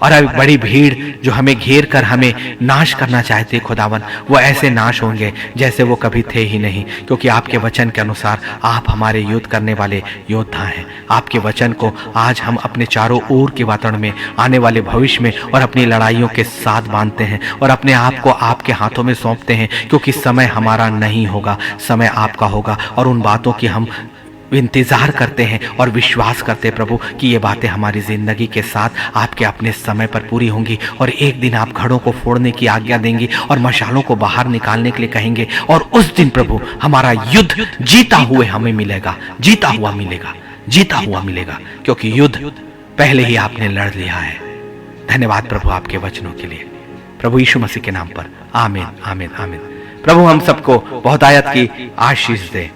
और अब बड़ी भीड़ जो हमें घेर कर हमें नाश करना चाहते खुदावन, वो ऐसे नाश होंगे जैसे वो कभी थे ही नहीं, क्योंकि आपके वचन के अनुसार आप हमारे युद्ध करने वाले योद्धा हैं। आपके वचन को आज हम अपने चारों ओर के वातावरण में, आने वाले भविष्य में और अपनी लड़ाइयों के साथ बांधते हैं और अपने आप को आपके हाथों में सौंपते हैं, क्योंकि समय हमारा नहीं होगा, समय आपका होगा। और उन बातों की हम इंतजार करते हैं और विश्वास करते हैं प्रभु कि ये बातें हमारी जिंदगी के साथ आपके अपने समय पर पूरी होंगी। और एक दिन आप घड़ों को फोड़ने की आज्ञा देंगे और मशालों को बाहर निकालने के लिए कहेंगे, और उस दिन प्रभु हमारा युद्ध जीता हुए हमें मिलेगा, जीता हुआ मिलेगा, जीता हुआ मिलेगा, क्योंकि युद्ध पहले ही आपने लड़ लिया है। धन्यवाद प्रभु आपके वचनों के लिए, प्रभु यीशु मसीह के नाम पर आमीन, आमीन, आमीन। प्रभु हम सबको बहुतायत की आशीष दे।